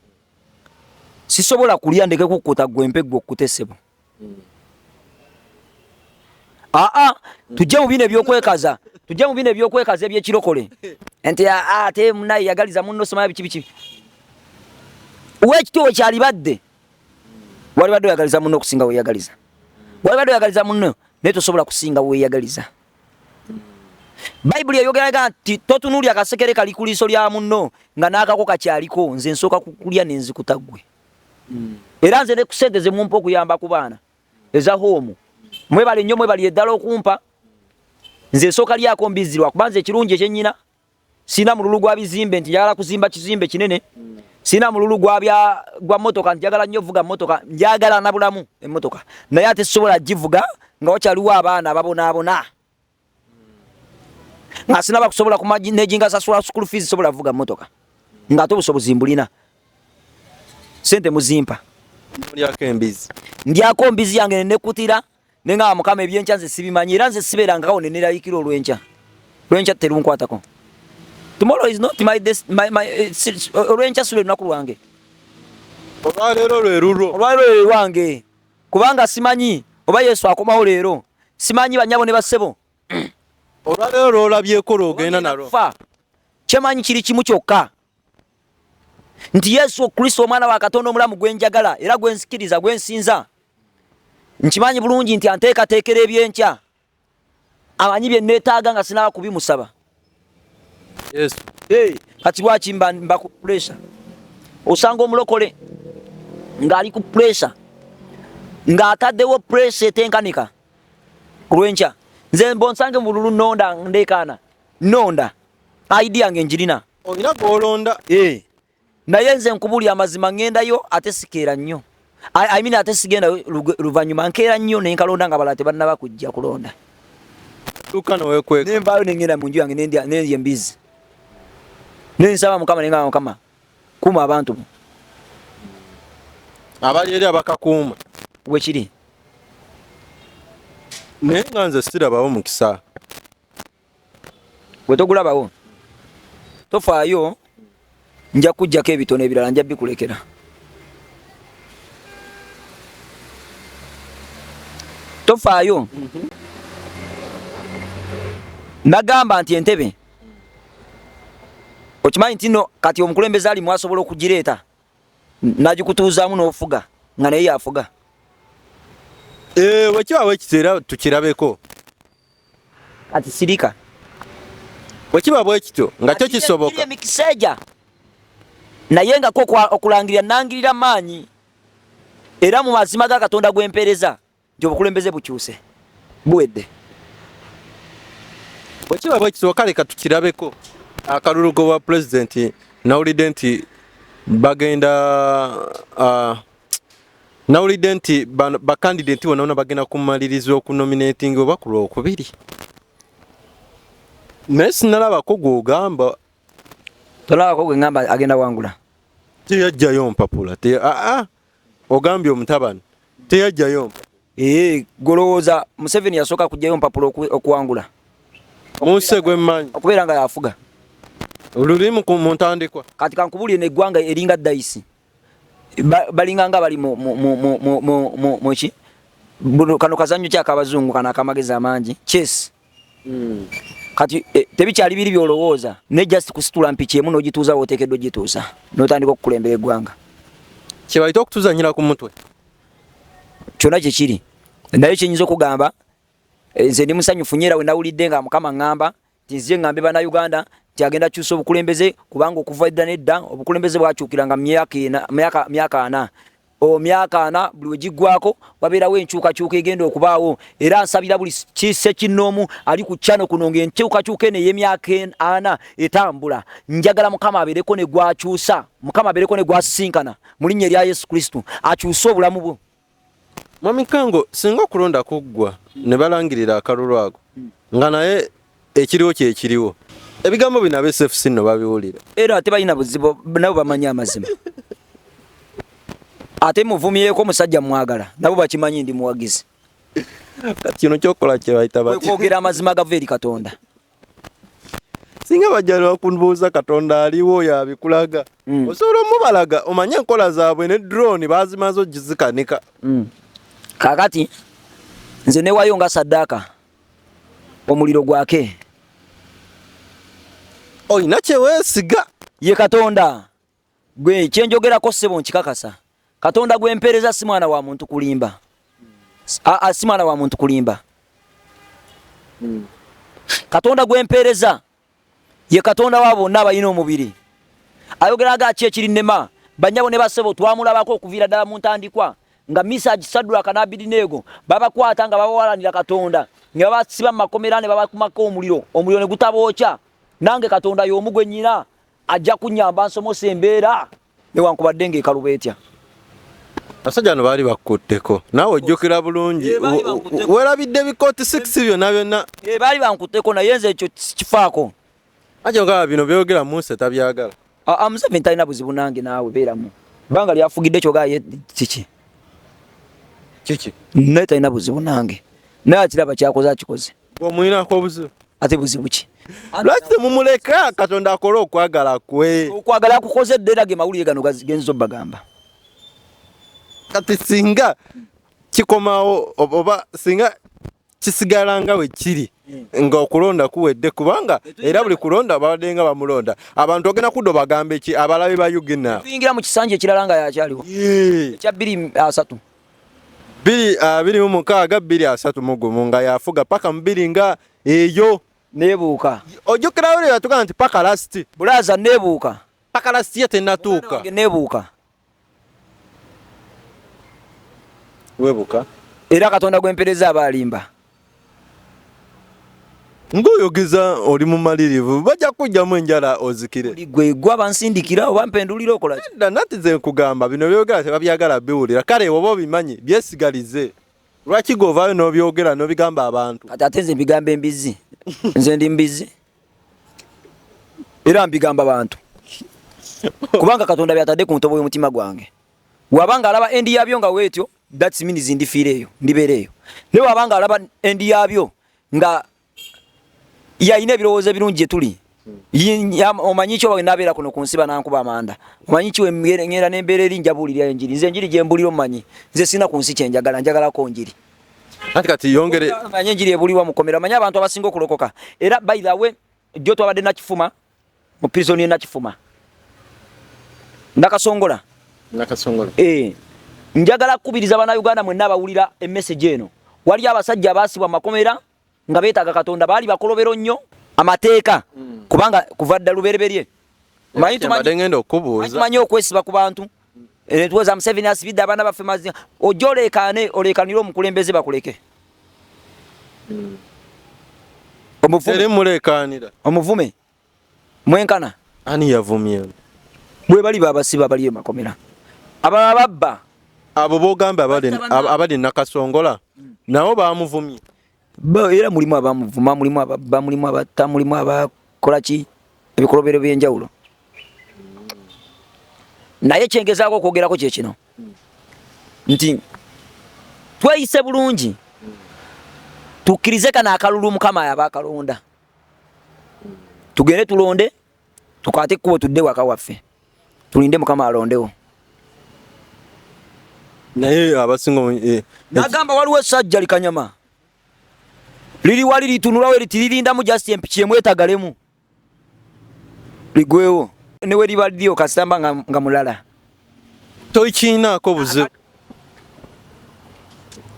Sisobola kulya ndeke kukuta gwempe gwokkute ssebo. Tujje mu bino ebyokwekaza. Tujje mu bino ebyokwekaza ebyekirokole. Ente ate munaye yagaliza munno soma biki. Uwekitiwo kyalibadde. Wali badde yagaliza munno okusinga we yagaliza. Wali badde yagaliza munno naye tosobola kusinga we yagaliza. Bible eyogera nti totunulya akasekere kali ku liiso lya munno nga n'akako kakyaliko nze nsooka kukulya n'enzikutaggwe. Era nze ne ku ssente ze mumpa okuyamba ku baana eza home. Mwebale nnyo mwebali eddala okumpa. Nze nsooka lyako mbizirwa kubanza ekirungi ekyennyina. Sina mululu gwa bizimbe nti njagala kuzimba kizimbe kinene. Sina mululu gwa motoka nti njagala nnyo vuga motoka. Njagala na bulamu emmotoka. Naye ate sobola givuga nga wakyaliwo abaana ababonaabona. Nga sina bakusobola kumajinejinga sasula school fees sobola vuga motoka. Nga ate obusobozi mbulina. Sente muzimpa. Ndyako mbizi yange nekutira. Nenga mukama ebyenkya nze sibimanyi era nze siberangako neneralikira olwenkya. Lwenkya terunkwatako. Tomorrow is not my olwenkya sule lunaku lwange. Olwaleero lwe lulwo. Olwaleero lwange. Kubanga simanyi oba Yesu akomawo leero. Simanyi banyabo ne basebo. Olwaleero lwolabyeko lwogenda nalwo. Kyemanyi kiri kimu kyokka. Nti Yesu Kristo omwana wa Katonda omulamu gwenjagala era gwensikiriza gwensinza. Nkimanyi bulungi nti anteekateekera ebyenkya. Amanyi bye neetaaga nga sinaba kubimusaba. Yes. Kati lwaki mba ku pressure. Osanga omulokole ng'ali ku pressure. Ng'ataddewo pressure etenkanika. Ku lwenkya. Nze mbonsange mu bululu nonda ndeekaana. Nonda. Idea nge njirina. Olina gw'olonda. Naye nze nkubulya amazima ngendayo ate sikeera nnyo. I mean ate sigenda luvannyuma nkeera nnyo ne nkalonda nga balala tebannaba kujja kulonda. Tukano wekweka. Nembayo nengenda mu nju yange nendya embizi. Nensaba Mukama nenga Mukama kuma abantu. Abali eri abakakuuma. Wekiri. Naye nga nze sirabawo mukisa. Gwe togulabawo. Tofaayo nja kujjako ebitono ebirala nja bikulekera. Tofaayo. Nagamba nti entebe. Okimanyi nti no kati omukulembeze ali mwasobola okugireeta. Nagikutuuzaamu n'ofuga nga naye yafuga. Wekibawo ekiteera tukirabeko. Kati sirika. Wekibawo ekito nga kyo kisoboka. Kiri emikiseja. Naye nga ko okulangirira nangirira maanyi. Era mu mazima ga Katonda gw'empereza nti obukulembeze bukyuse. Buwedde. Wekibawo ekito kale katukirabeko. Akalulu wa president nawulidde nti bagenda nawulidde nti bakandidate bonna bagenda kumaliriza okunominating oba ku Lwokubiri. Naye sinalabako gw'ogamba. Tolabako gwe ngamba agenda wangula. Teyajjayo mpapula. Ogambye omutabani. Teyajjayo. Golowooza Museveni yasooka kujjayo mpapulo okuwangula Muse gwe mmanyi okubeera nga yafuga olulimu ku muntandikwa kati kankubulire neggwanga eringa dayisi balinga nga bali muki kano kazanyo kyakabazungu kana akamagezi amangi chess kati tebikyali biri byolowooza ne just kusitula mpiki emu n'ogituuza wooteekeddwa ogituusa n'otandika okukulembera eggwanga kye bayita okutuzanyira ku mutwe kyonna kyekiri naye kyenyinza okugamba nze ndi musanyufu nnyo era we nawulidde nga Mukama ŋŋamba nti nzije ŋŋambe bannayuganda nti agenda kyusa obukulembeze kubanga okuva edda nedda obukulembeze bwakyukiranga myaka ana myaka ana buli we giggwako wabeerawo enkyukakyuka egenda okubaawo era nsabira buli kise kinnoomu ali ku kyano kuno ng'enkyukakyuka eno ey'emyaka ana etambula njagala Mukama abeereko ne gwakyusa Mukama abeereko ne gwasisinkana mu linnya erya Yesu Kristo akyuse obulamu bwo. Mwami Kango singa okulonda kuggwa ne balangirira akalulu ako nga naye ekiriwo kyekiriwo ebigambo bino ab'SFC nno babiwulira era ate balina buzibu nabo bamanyi amazima ate muvumyeko musajja mwagala nabo bakimanyi ndi muwagizi kati kino kyokola kye bayita bati kwogera amazima gava eri Katonda singa bajjala bakunbuuza Katonda aliwo yabikulaga osobola omubalaga omanye enkola zaabwe ne drone bazimaze ogizikanika kakati nze newayo nga saddaaka omuliro gwake oyina kyeweesiga ye Katonda gwe kyenjogerako ssebo nkikakasa Katonda gwempeereza si mwana wa muntu kulimba si mwana wa muntu kulimba Katonda gwempeereza ye Katonda wa bonna abalina omubiri ayogeraga ki ekirinema banyabo ne basebo twamulabako okuviira ddala mu ntandikwa nga Misa Shadraka na Abedenego babakwata nga babawalanira Katonda nga babasiba mu makomera ne babakumako omuliro ne gutabookya nange Katonda y'omu gwe nnyina ajja kunnyamba nsomose embeera newankubadde ng'ekaluba etya. Basajja bano baali bakkutteko naawe ojjukira bulungi weerabidde bikooti 6 byonna byonna baali bankutteko naye nze ekyo kifaako ajo nga bino byogera Muse tabyagala Museveni talina buzibu nange naawe beeramu banga lyafugidde kyogaye kiki naye talina buzibu nange naye akiraba kyakoze akikoze omuyinako obuzibu ate buzibu ki lwaki temumuleka Katonda akole okwagala kwe okwagala akukoze dde era ge mawulire gano genzo bagamba kati singa kikomawo oba singa kisigala nga we kiri nga okulonda kuwedde kubanga era buli kulonda babadde nga bamulonda abantu ogenda kuddo bagambe ki abalabe ba Uganda tuyingira mu kisanja ekirala nga yakyaliwo ekya 2 26 2 nga yafuga paka mu 2 nga eyo nebuuka ojjukirawo lero yatugaa nti paka lasti bulaza nebuuka paka lasti ye tennatuuka nebuuka webuka era Katonda gwempereza abalimba ng'oyogeza oli mu malirivu bajja kujjamu enjala ozikire gwe gwa bansindikira oba mpendulira okola ki nati ze nkugamba bino byogera tebabyagala biwulira kale oba obimanyi byesigalize lwaki govaayo n'obyogera n'obigamba abantu kati ate nze mbigamba embizi nze ndi mbizi era mbigamba abantu kubanga Katonda byatadde ku ntobo y'omutima gwange wabanga alaba endi yabyo nga weetyo that means ndifiireeyo ndibeereeyo ne wabanga alaba endi yabyo nga yayina ebirowoozo ebirungi gye tuli omanyi ki oba nabeera kuno ku nsi banankuba amanda omanyi ki wengenda n'embeera eri njabuulira enjiri nze enjiri gye mbulira omanyi nze sina ku nsi kyenjagala njagalako njiri anti kati yongere manyi enjiri ebulirwa mukomera manyi abantu abasinga okulokoka era by the way jjo twabadde nakifuma mu prisoni nakifuma nakasongola njagala kukubiriza bannayuganda mwenna abawulira emessage eno wali abasajja abaasibwa makomera nga beetaaga Katonda baali bakolobero nnyo amateeka kubanga kuva dda lubereberye manyi okwesiba ku bantu tuweza Museveni asibidde abaana baffe mazima ojja oleekanire omukulembeze bakuleke omuvume mwenkana ani yavumye bwe bali babasiba bali emakomera abalala babba abo bogambe abali nakasongola nabo bamuvumye era mulimu abamuvuma mulimu ababba mulimu abatta mulimu abakola ki ebikolobero by'enjawulo naye kyengezaako okwogerako kyekino nti tweyise bulungi tukkirize kana akalulu Mukama yaba akalonda tugende tulonde tukate kubo tudde waka waffe tulinde Mukama alondewo naye abasingo nagamba waliwo essajja likanyama liri wali litunulawo litiririnda mu just empiki emwetagalemu ligwewo newe liba liriyo kasitamba nga mulala tokiinaako buzibu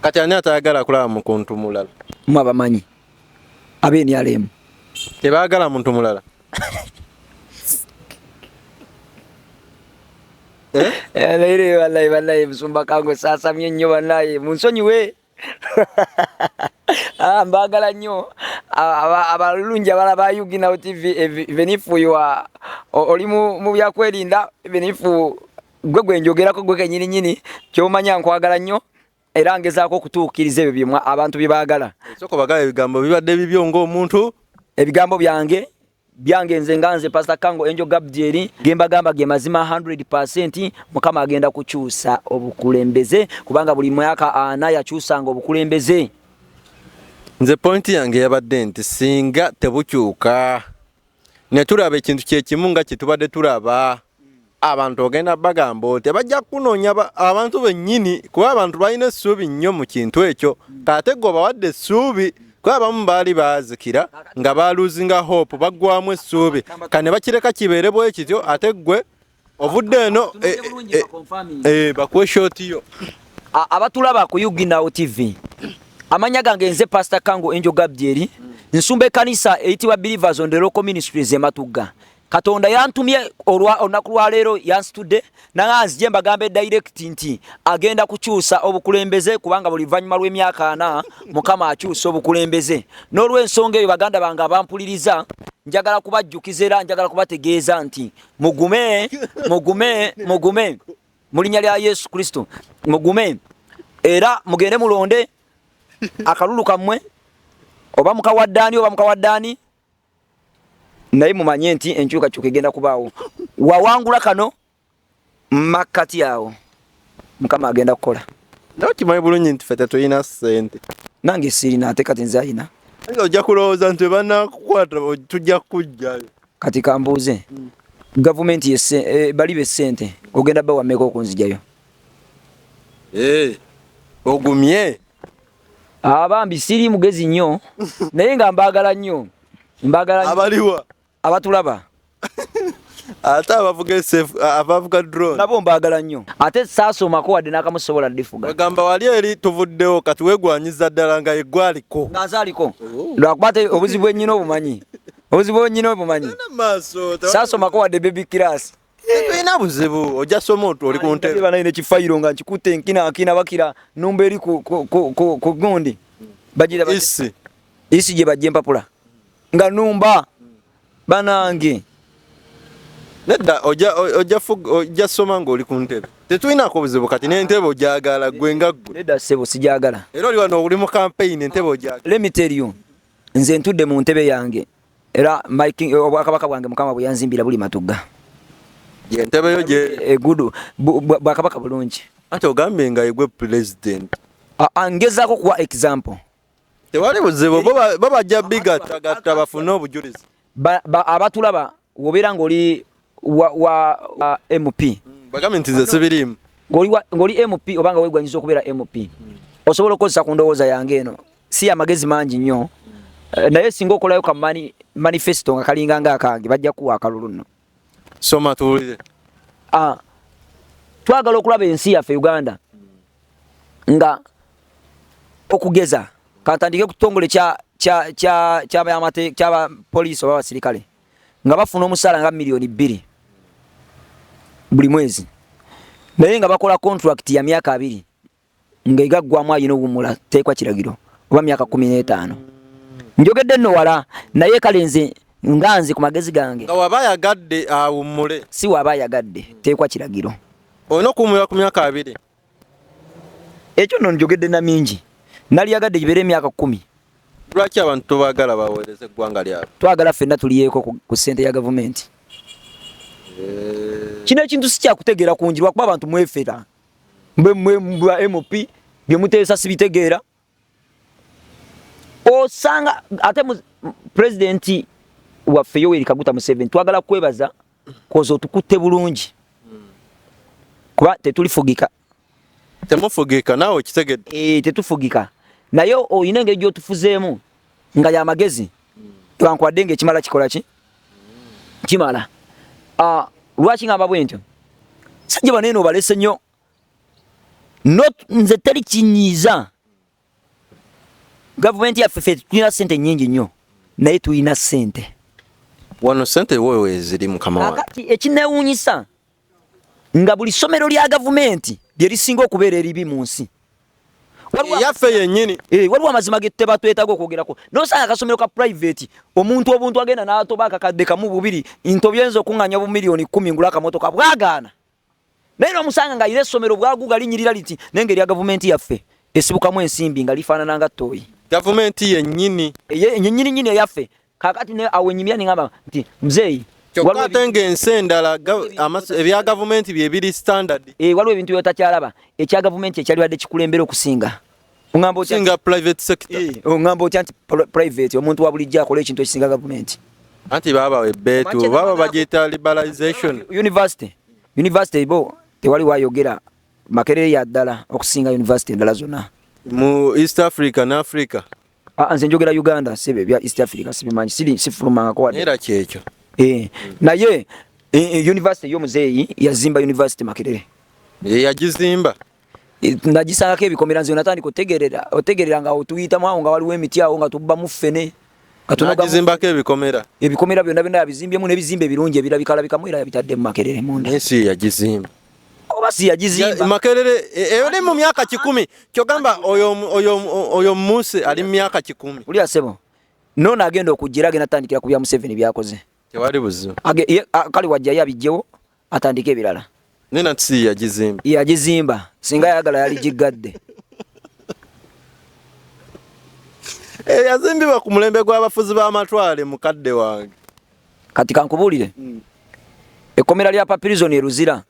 kati ani atayagala kulaba mu kuntu mulala mwe abamanyi ab'enyalemu tebaagala muntu mulala wallahi musumba kangu sasamye nnyo wallahi munsonyiwe mbagala nnyo abalungi abalaba Yuginawo TV venifu ywa oli mu byakwerinda venifu gwe njogerako gwe kenyini kyomanya nkwagala nnyo era ngezaako okutuukiriza ebyo byemwa abantu byebaagala soko bagala ebigambo bibadde bibyo ng'omuntu ebigambo byange nze nganze Pastor Kango Angel Gabriel gemba gamba ge mazima 100% Mukama agenda kukyusa obukulembeze kubanga buli mwaka ana yakyusanga obukulembeze. Nze point yange yabadde nti singa tebukyuka ne tulaba ekintu kyekimu nga kitubadde tulaba abantu ogenda bagamba tebajja kunoonya abantu bennyini kuba abantu balina essuubi nnyo mu kintu ekyo kate gwe bawadde essuubi kuba abamu baali baazikira nga baluzinga hope baggwamu essuubi kane bakireka kibeere bwe kityo ate gwe ovudde eno bakuwe shootiyo abatulaba ku Yuginawo TV amanya gange nze Pastor Kango Angel Gabriel nsumba kanisa eyitibwa Believers on the Local Ministries ematugga Katonda yantumye olunaku lwa leero yansitudde nanganzi je mbagambe direct nti agenda kukyusa obukulembeze kubanga buli vanyuma lw'emyaka 4 Mukama akyusa obukulembeze n'olw'ensonga eyo baganda bange abampuliriza njagala kubajjukiza era njagala kubategeeza nti mugume mu linnya lya Yesu Kristo mugume era mugende mulonde akalulu kammwe oba mukawaddaani naye mumanye nti enkyukakyuka egenda kubaawo wawangula kano makkati yawo Mukama agenda kukola nokimanyi bulungi nti ffe tulina ssente nange sirina ate kati nze alina nga ojja kulowooza nti banakukwata tujja kujjayo kati kambuuze gavumenti bali b'essente ogenda bawammeka okunzijayo ogumye abambi siri mugezi nnyo naye nga mbaagala nnyo abaliwa abatulaba ate abavuga drone nabo mbaagala nnyo ate saasomako wadde n'akamusobola ndifuga bagamba wali eri tuvuddewo kati weegwanyiza ddala nga egwaliko ng'azaaliko lwakuba ate obuzibu ennyina obumanyi saasomako wadde baby class tulina buzibu ojja soma oli ku ntebe banaine kifayiro nga nkikutte nkina bakira numba eri ku gundi bagira isi gye bajja empapula nga numba banange nedda ojja soma ng'oli ku ntebe tetulinako buzibu kati n'entebe ogyagala gwe nga ggwe nedda ssebo sigyagala era oli wano oli mu campaign entebe ogyagala let me tell you nze ntudde mu ntebe yange era obwakabaka bwange Mukama bwe yanzimbira buli matugga entebe yo egudu bwakabaka bulungi ate ogambye nga yegwe president angezaako kuwa example tewali buzibu bo bajja bigattagatta bafune obujulizi abatulaba wobeera ng'oli wa MP bagambye nti ze sibirimu ng'oli MP obanga weegwanyiza okubeera MP osobola okukozesa ku ndowooza yange eno si amagezi mangi nnyo naye singa okolayo ka manifesto nga kalinga ng'akange bajja kuwa akalulu nno soma tuwulire twagala okulaba ensi yaffe Uganda nga okugeza kantandike ku kitongole ky'aba poliisi oba abasirikale nga bafuna omusaala nga milioni 2 buli mwezi naye nga bakola contract ya myaka 2 nga egaggwamu ayina obuwummula teekwa kiragiro oba myaka 15 njogedde nno wala naye kale nze nganze ku magezi gange nga waba ayagadde awummule si waba ayagadde teekwa kiragiro olina okuwummula ku myaka 2 ekyo nno njogedde na mingi nali yagadde gibeere emyaka 10 lwaki abantu tobaagala baweereze eggwanga lyabwe twagala ffenna tuliyeeko ku ssente ya gavumenti kino ekintu si kyakutegeera kungi lwakuba abantu mwefera mba MP bye muteesa sibitegeera osanga ate president waffe Yoweri Kaguta Museveni twagala kwebaza kozo tukutte bulungi kuba tetulifugika temufugika nawe kitegedde tetufugika naye oyina engeri gy'otufuzeemu nga ya magezi twankwadde ng'ekimala kikola ki kimala lwaki ngamba bwentyo sajja banene obalese nnyo nze teri kinyiiza gavumenti yaffe ffe tulina ssente nnyingi nnyo naye tulina ssente wano ssente wewe ziri mukama wange akati ekineewuunyisa nga buli ssomero lya gavumenti lye lisinga okubeera eribi mu nsi yaffe yennyini waliwo amazima ge tebatwetaaga okwogerako nosanga akasomero ka private omuntu obuntu agenda n'atoba akakadde kamu bubiri ntobyenza okuŋŋanya obumiliyoni 10 ngula akamotoka bwagaana naye nomusanga nga ira essomero bwaguga linyirira liti n'engeri ya gavumenti yaffe esibukamu ensimbi nga lifaanana nga ttooyi gavumenti yennyini nyini eyaffe kakati ne awenyimya ningamba nti mzeeyi kyokka ate ng'ensi endala ebya gavumenti bye biri standard waliwo ebintu byotakyalaba ekya gavumenti ekyalibadde kikulembera okusinga singa private sector ongamba otya nti private omuntu wa bulijjo akola ekintu ekisinga gavumenti anti baba ebbeetu baba bagiyita liberalization university bo tewali wayogera Makerere ya ddala okusinga university endala zonna mu East Africa na Africa nze njogera Uganda sebe bya East Africa sibimanyi sifulumanga kwa era kyekyo naye university y'omuzeeyi yazimba university Makerere yagizimba nagisangako ebikomera nze natandika otegerera nga otuyitamu awo nga waliwo emiti awo nga tubba mu ffene nagizimbako ebikomera byonna byonna yabizimbyemu n'ebizimbe ebirungi ebirabikalabikamu era yabitadde mu Makerere munda ensi yagizimba oba si yagizimba Makerere eri mu myaka 10 kyogamba oyo Muse ali mu myaka 10 uli asebo nona agenda okujjira agenda atandikira ku bya Museveni byakoze tewali buzibu kale wajja yabijjewo atandika ebirala nena tsi yagizimba singa yagala yali jigadde yazimbibwa ku mulembe gw'abafuzi b'amatwale mukadde wange kati kankubulire ekkomera lya Papilizoni eruzira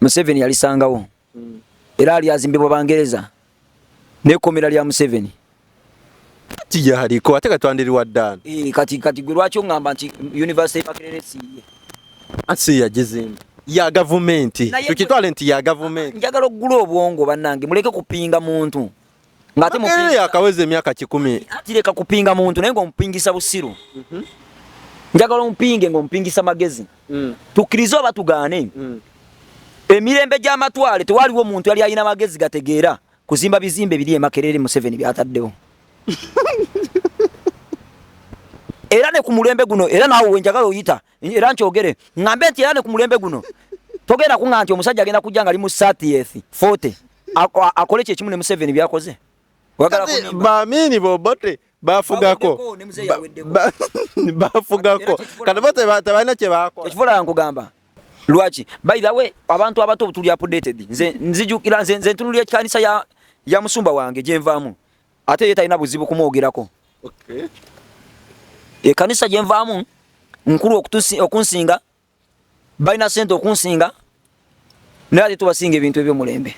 Museveni yalisangawo era ali azimbibwa Bangereza n'ekkomera lya Museveni tiyaliko ate katwandiri waddana kati gwe lwaki oŋŋamba nti university Makerere siye asi yagizimba ya gavumenti tukitwale nti ya gavumenti njagala okugula obwongo bannange muleke kupinga muntu ngate Makerere yakaweze emyaka 10 atireka kupinga muntu naye ng'omupingisa busiru njagala omupinge ng'omupingisa magezi tukkirize oba tugaane emirembe gy'amatwale tewaliwo omuntu yali alina magezi gategeera kuzimba bizimbe biri e Makerere Museveni byataddewo era ne ku mulembe guno era naawe wenjagala oyita era nkyogere ngambe nti era ne ku mulembe guno togenda kuŋŋa nti omusajja agenda kujja nga ali mu 30th 40 akole kye kimu ne Museveni byakoze baamini bobote bafugako kati bote tebalina kye bakola ekifula nkugamba lwaki by the way abantu abato tuli updated nzijukira nze ntunulira ekanisa ya musumba wange gyenvaamu ate ye talina buzibu kumwogerako ekanisa gyenvaamu nkulu okunsinga balina sente okunsinga naye ate tubasinga ebintu ebyomulembe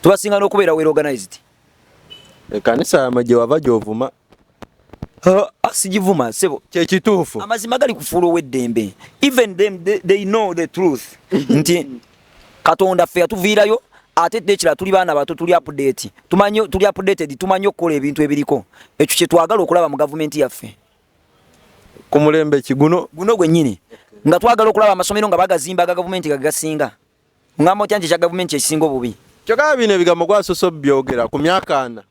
tubasinga n'okubeera well organized ekanisa yamagye wava gyovuma sigivuma sebo kyekituufu amazima gali kufuula ow'eddembe even them they know the truth nti Katonda ffe yatuviirayo ate tekira tuli baana bato tuli updated tumanyi okukola ebintu ebiriko ekyo kye twagala okulaba mu gavumenti yaffe ku mulembe kiguno gwennyini nga twagala okulaba amasomero nga bagazimba aga gavumenti gagasinga ngamba otya nti ekya gavumenti ekisinga obubi kyokka bino ebigambo gwasoso byogera ku myaka 4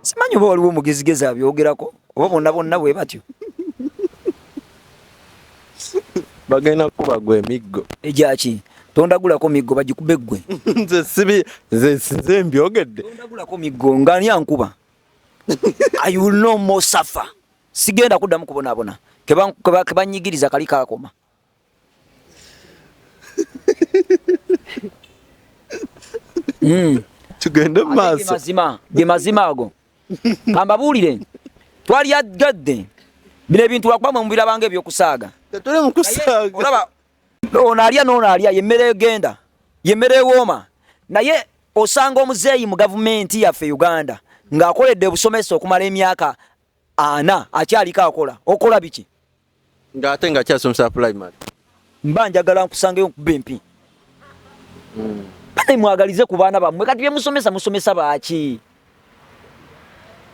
simanyi oba waliwo omugezigezi abyogerako oba bonna bwe batyo bagenda kuba gwe emiggo ejaki tondagulako miggo bagikube ggwe nze mbyogedde tondagulako miggo ngani ankuba I will no more suffer sigenda kuddamu kubonaabona kebanyigiriza kali kakoma tugende mu maaso ge mazima ago kambabuulire twali agadde bino ebintu lwakuba mubira bange ebyokusaaga tetuli mu kusaaga olaba ono alya n'ono alya yemmere egenda yemmere ewooma naye osanga omuzeeyi mu gavumenti yaffe Uganda ng'akoledde obusomesa okumala emyaka 4 akyaliko akola okola biki ng'ate nga kyasomesa primary mba njagala nkusangeyo nkuba empi bane mwagalize ku baana bammwe kati bye musomesa baaki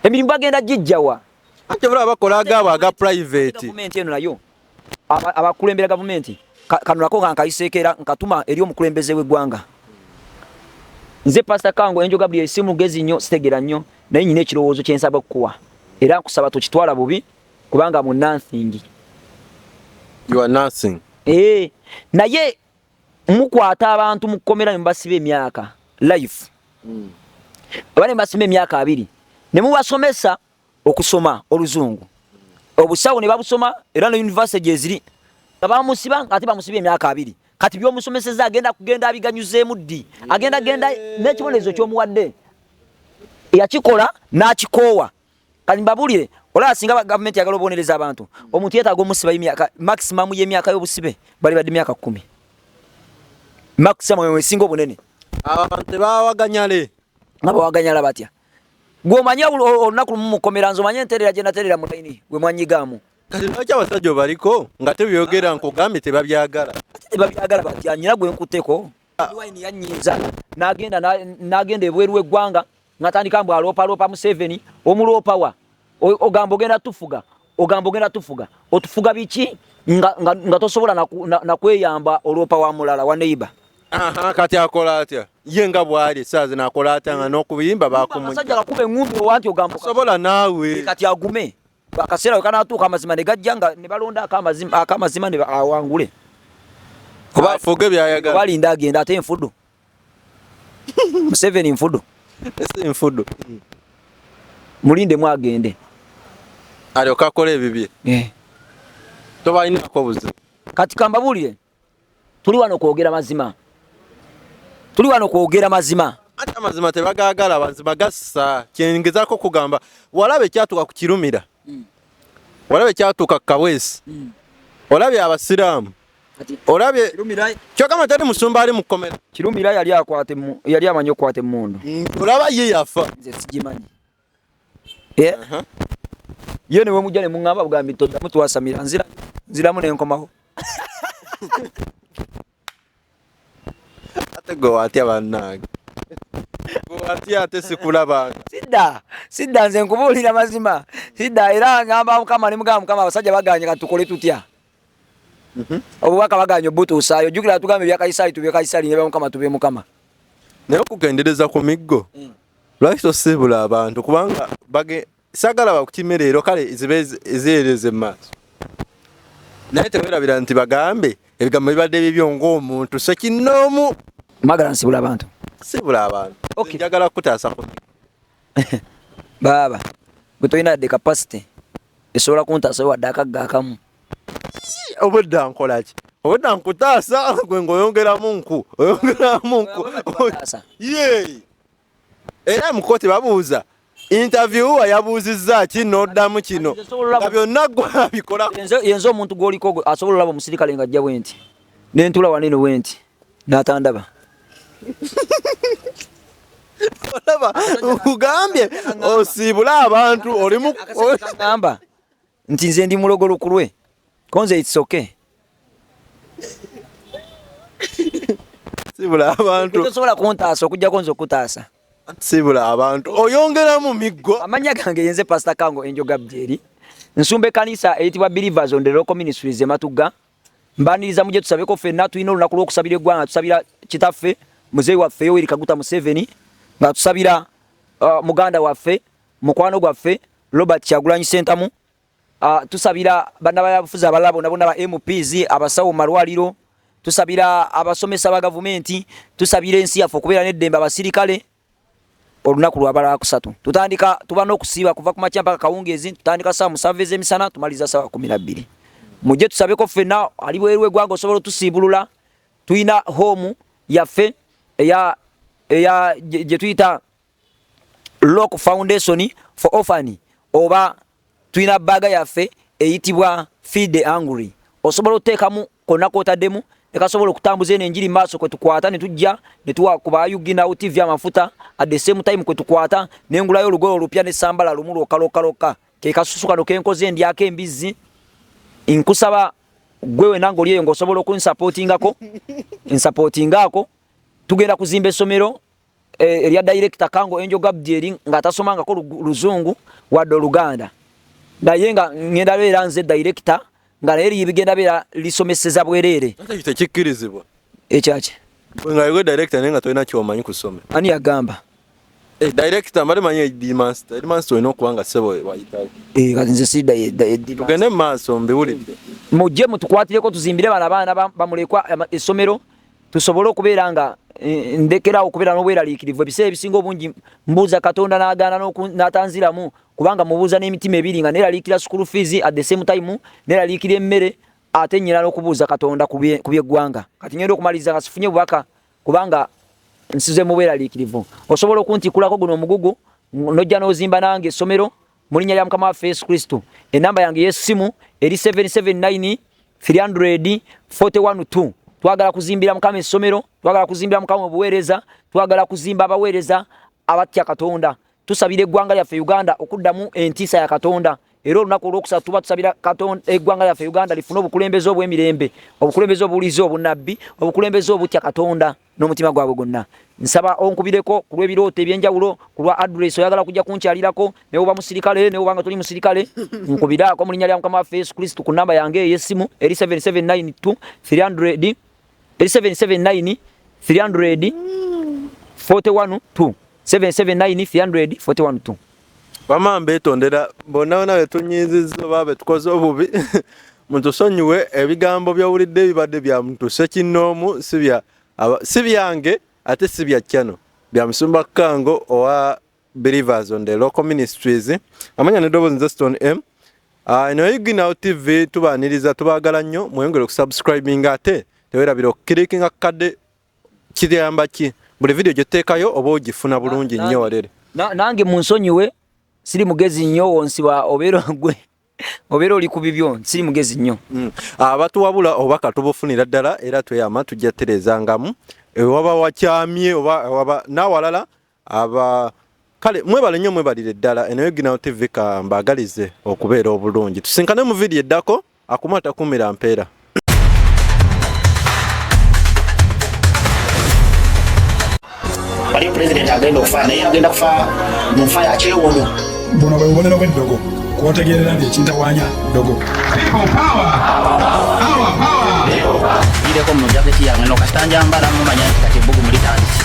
emirimu bagenda gijjawa ate bula bakola agaabo aga private gavumenti eno nayo abakulembera gavumenti kano nako nga nkayiseekera nkatuma eri omukulembeze w'eggwanga nze Pastor Kango Enjo Gabriel si mugezi nnyo sitegera nnyo naye nyina ekirowoozo kye nsaba okukuwa era nkusaba tokitwala bubi kubanga mu nothing you are nothing naye mukwata abantu mukomera ne mbasiba emyaka life abane mbasiba emyaka 2 ne mubasomesa okusoma oluzungu obusawo ne babusoma era ne university eziri abamusiba ate bamusiba emyaka 2 kati byomusomeseza agenda kugenda abiganyuzeemu ddi agenda n'ekibonerezo ky'omuwadde yakikola n'akikoowa kati mbabulire olaba singa gavumenti yagala obonereza abantu omuntu yeetaaga omusiba emyaka maximum y'emyaka y'obusibe bali badde emyaka 10 maximum esinga obunene abantu bawaganyale ngabawaganyala batya gw'omanyi olunaku lumu mukomera nze omanye enterera gye naterera mu layini gwe mwanyigaamu kati lwaki abasajja baliko nga tebyogera nkugambye tebabyagala batya nyina gwe nkutteko wayini yanyiiza n'agenda ebweru w'eggwanga ng'atandika mbu aloopa Museveni omuloopawa ogamba ogenda tufuga otufuga biki nga tosobola nakweyamba oloopa wa mulala wa neighbor kati akola atya ye nga bwali saazi nakola atya nga n'okubiyimba bakumusajja kakuba eŋŋumbi owanti ogamba sobola naawe kati agume akaseera we kanatuuka amazima ne gajja nga ne balonda akamazima ne awangule oba afuge byayagala balinda agenda ate enfudu Museveni nfudu enfudu mulinde mwagende alyoka akola ebibye tobalinako buzibu kati kambabulire tuli wano kwogera mazima ate amazima tebagagala amazima gassa kyengezaako kugamba walaba ekyatuuka ku kirumira olabye kyatuuka ku Kabwesi olabye abasiraamu olabye kyokama tali musumba ali mu kkomera kirumira yali amanyi okukwata emmundu olaba ye yafa nze sigimanyi ye ne wemujja ne muŋŋamba bugambi toddamu tuwasamira nziramu nenkomawo ate gwe watya bannange gwe watya ate sikulaba sidda nze nkubuulira mazima sidda era ngamba Mukama ne mugamba Mukama abasajja baganye katukole tutya obubaka baganye butuusaayo jjukira tugambe ebya Kaisali tubye Kaisali ne Mukama tubye Mukama naye okugendereza ku miggo lwaki tosibula abantu kubanga sagala bakukimereero kale zibe eziyereze mu maaso naye tewerabira nti bagambe ebigambo bibadde bibyo ng'omuntu sekinnoomu magala nsibula abantu sibula abantu njagala kutaasa ku baaba gwe tolina yadde capacity esobola kuntaasa wadde akagga akamu obudda nkolaki obudda nkutaasa gwe ng'oyongeramu nku era mukooti babuuza interview yabuuzizza ki n'oddamu kino nga byonna gwe abikola yenza omuntu gw'oliko asobola olaba omusirikale ng'ajja bwenti n'entula wanene bwenti n'atandaba olaba nkugambye osiibule abantu olimu ŋŋamba nti nze ndi mulogolokulwe konze it's okay sibula abantu tosobola kuntaasa okujjako nze okutaasa sibula abantu oyongeramu miggo amanya gange yenze Pastor Kango Enjo Gabriel nsumbe kanisa eyitibwa Believers on the Local Ministries ematugga mbaniriza muje tusabeko ffenna tulina olunaku lw'okusabira eggwanga tusabira kitaffe muzeeyi waffe Yoweri Kaguta Museveni nga tusabira muganda waffe mukwano gwaffe Robert Kyagulanyi Ssentamu tusabira bannabyabufuzi abalala bonna ba MPs abasawo malwaliro tusabira abasomesa ba gavumenti tusabira ensi yaffe okubeera n'eddembe abasirikale olunaku lwabala 3 tutandika tuba n'okusiiba kuva ku makya mpaka kawungeezi tutandika saa 7 ez'emisana tumaliza saa 12 mujje tusabeko ffenna ali bweru eggwanga osobola otusiibulula tuyina home yaffe gye tuyita Lock Foundation for Orphan oba tuyina baaga yaffe eyitibwa Feed the Hungry osobola oteekamu konna kootaddemu ekasobola okutambuza eno enjiri maaso kwe tukwata ne tujja ne tuwa ku bayugina TV amafuta at the same time kwe tukwata n'engulayo olugoye olupya ne sambala lumu lokaloka ke kasusuka no kenkoze endyako embizi inkusaba gwewe nango liye ngosobola okunsupportingako insupportingako tugenda kuzimba essomero erya director Kango Angel Gabriel nga tasomanga ko luzungu wadde Oluganda naye nga ngenda beera nze director nga eri bigenda beera lisomeseza bwerere ate kikirizibwa ekyache nga yego director nenga toina kyomanyi kusome ani yagamba director mali manye headmaster ino kuanga sebo wayitaje kati nze si tugende maaso mbiwulidde mujje mutukwatireko tuzimbire bana bamulekwa essomero tusobole okubeera nga ndekera okubeera n'obweraliikirivu ebiseera ebisinga obungi mbuuza Katonda n'agaana n'atanziramu kubanga mubuuza n'emitima ebiri nga neraliikira school fees at the same time neraliikira emmere ate nnyina n'okubuuza Katonda ku by'eggwanga kati ngenda okumaliriza nga sifunye bubaka kubanga nsize mu bweraliikirivu osobola okuntikulako guno omugugu nojja n'ozimba nange essomero mu linnya lya Mukama waffe Yesu Kristo enamba yange y'essimu eri 779 300 41 twagala kuzimbira Mukama essomero twagala kuzimbira Mukama obuweereza twagala kuzimba abaweereza abatya Katonda tusabira eggwanga lyaffe Uganda okuddamu entiisa ya Katonda era olunaku olwokusatu tuba tusabira Katonda eggwanga lyaffe Uganda lifune obukulembeze obw'emirembe obukulembeze obuwulize obunabbi obukulembeze obutya Katonda n'omutima gwabwe gonna nsaba onkubireko ku lw'ebirooto ebyenjawulo ku lwa address oyagala kujja kunkyalirako ne oba musirikale ne oba nga tuli musirikale nkubirako mu linnya lya Mukama waffe Yesu Kristo ku namba yange ey'essimu eri 7792 300 779 300 41 2 779 300 41 2 Bama mbetondera bonna nawe tunyizizzo babe tukoze obubi mutusonyiwe ebigambo byawulidde bibadde bya muntu sekinoomu sibyange ate sibya chano bya Musumba Kango owa Believers on the Local Ministries amanya ne Dobo Stone M ino Yugina TV tubaniriza tubagala nnyo mwengere ku subscribing ate tewerabira clicking akade kiyamba ki buli video gyeteekayo oba ogifuna bulungi nnyo walere nange munsonyiwe siri mugezi nnyo wonsiba obeera gwe obeera oli ku bibyo siri mugezi nnyo abatuwabula obaka tubufunira ddala era tweyama tujja terezangamu waba wakyamye oba nawalala aba kale mwebale nnyo mwebalire ddala eno Yugina TV ka mbagalize okubeera obulungi tusinkane mu video eddako akumata kumira mpeera wali president agenda okufa naye agenda kufa mu nfa ya kyewono buno bwe bubonero bw'eddogo kwotegerera nti ekintawanya ddogo ireko mu jaketi yange nokasitanja mbala mumanya nti kati ebbugumu litandise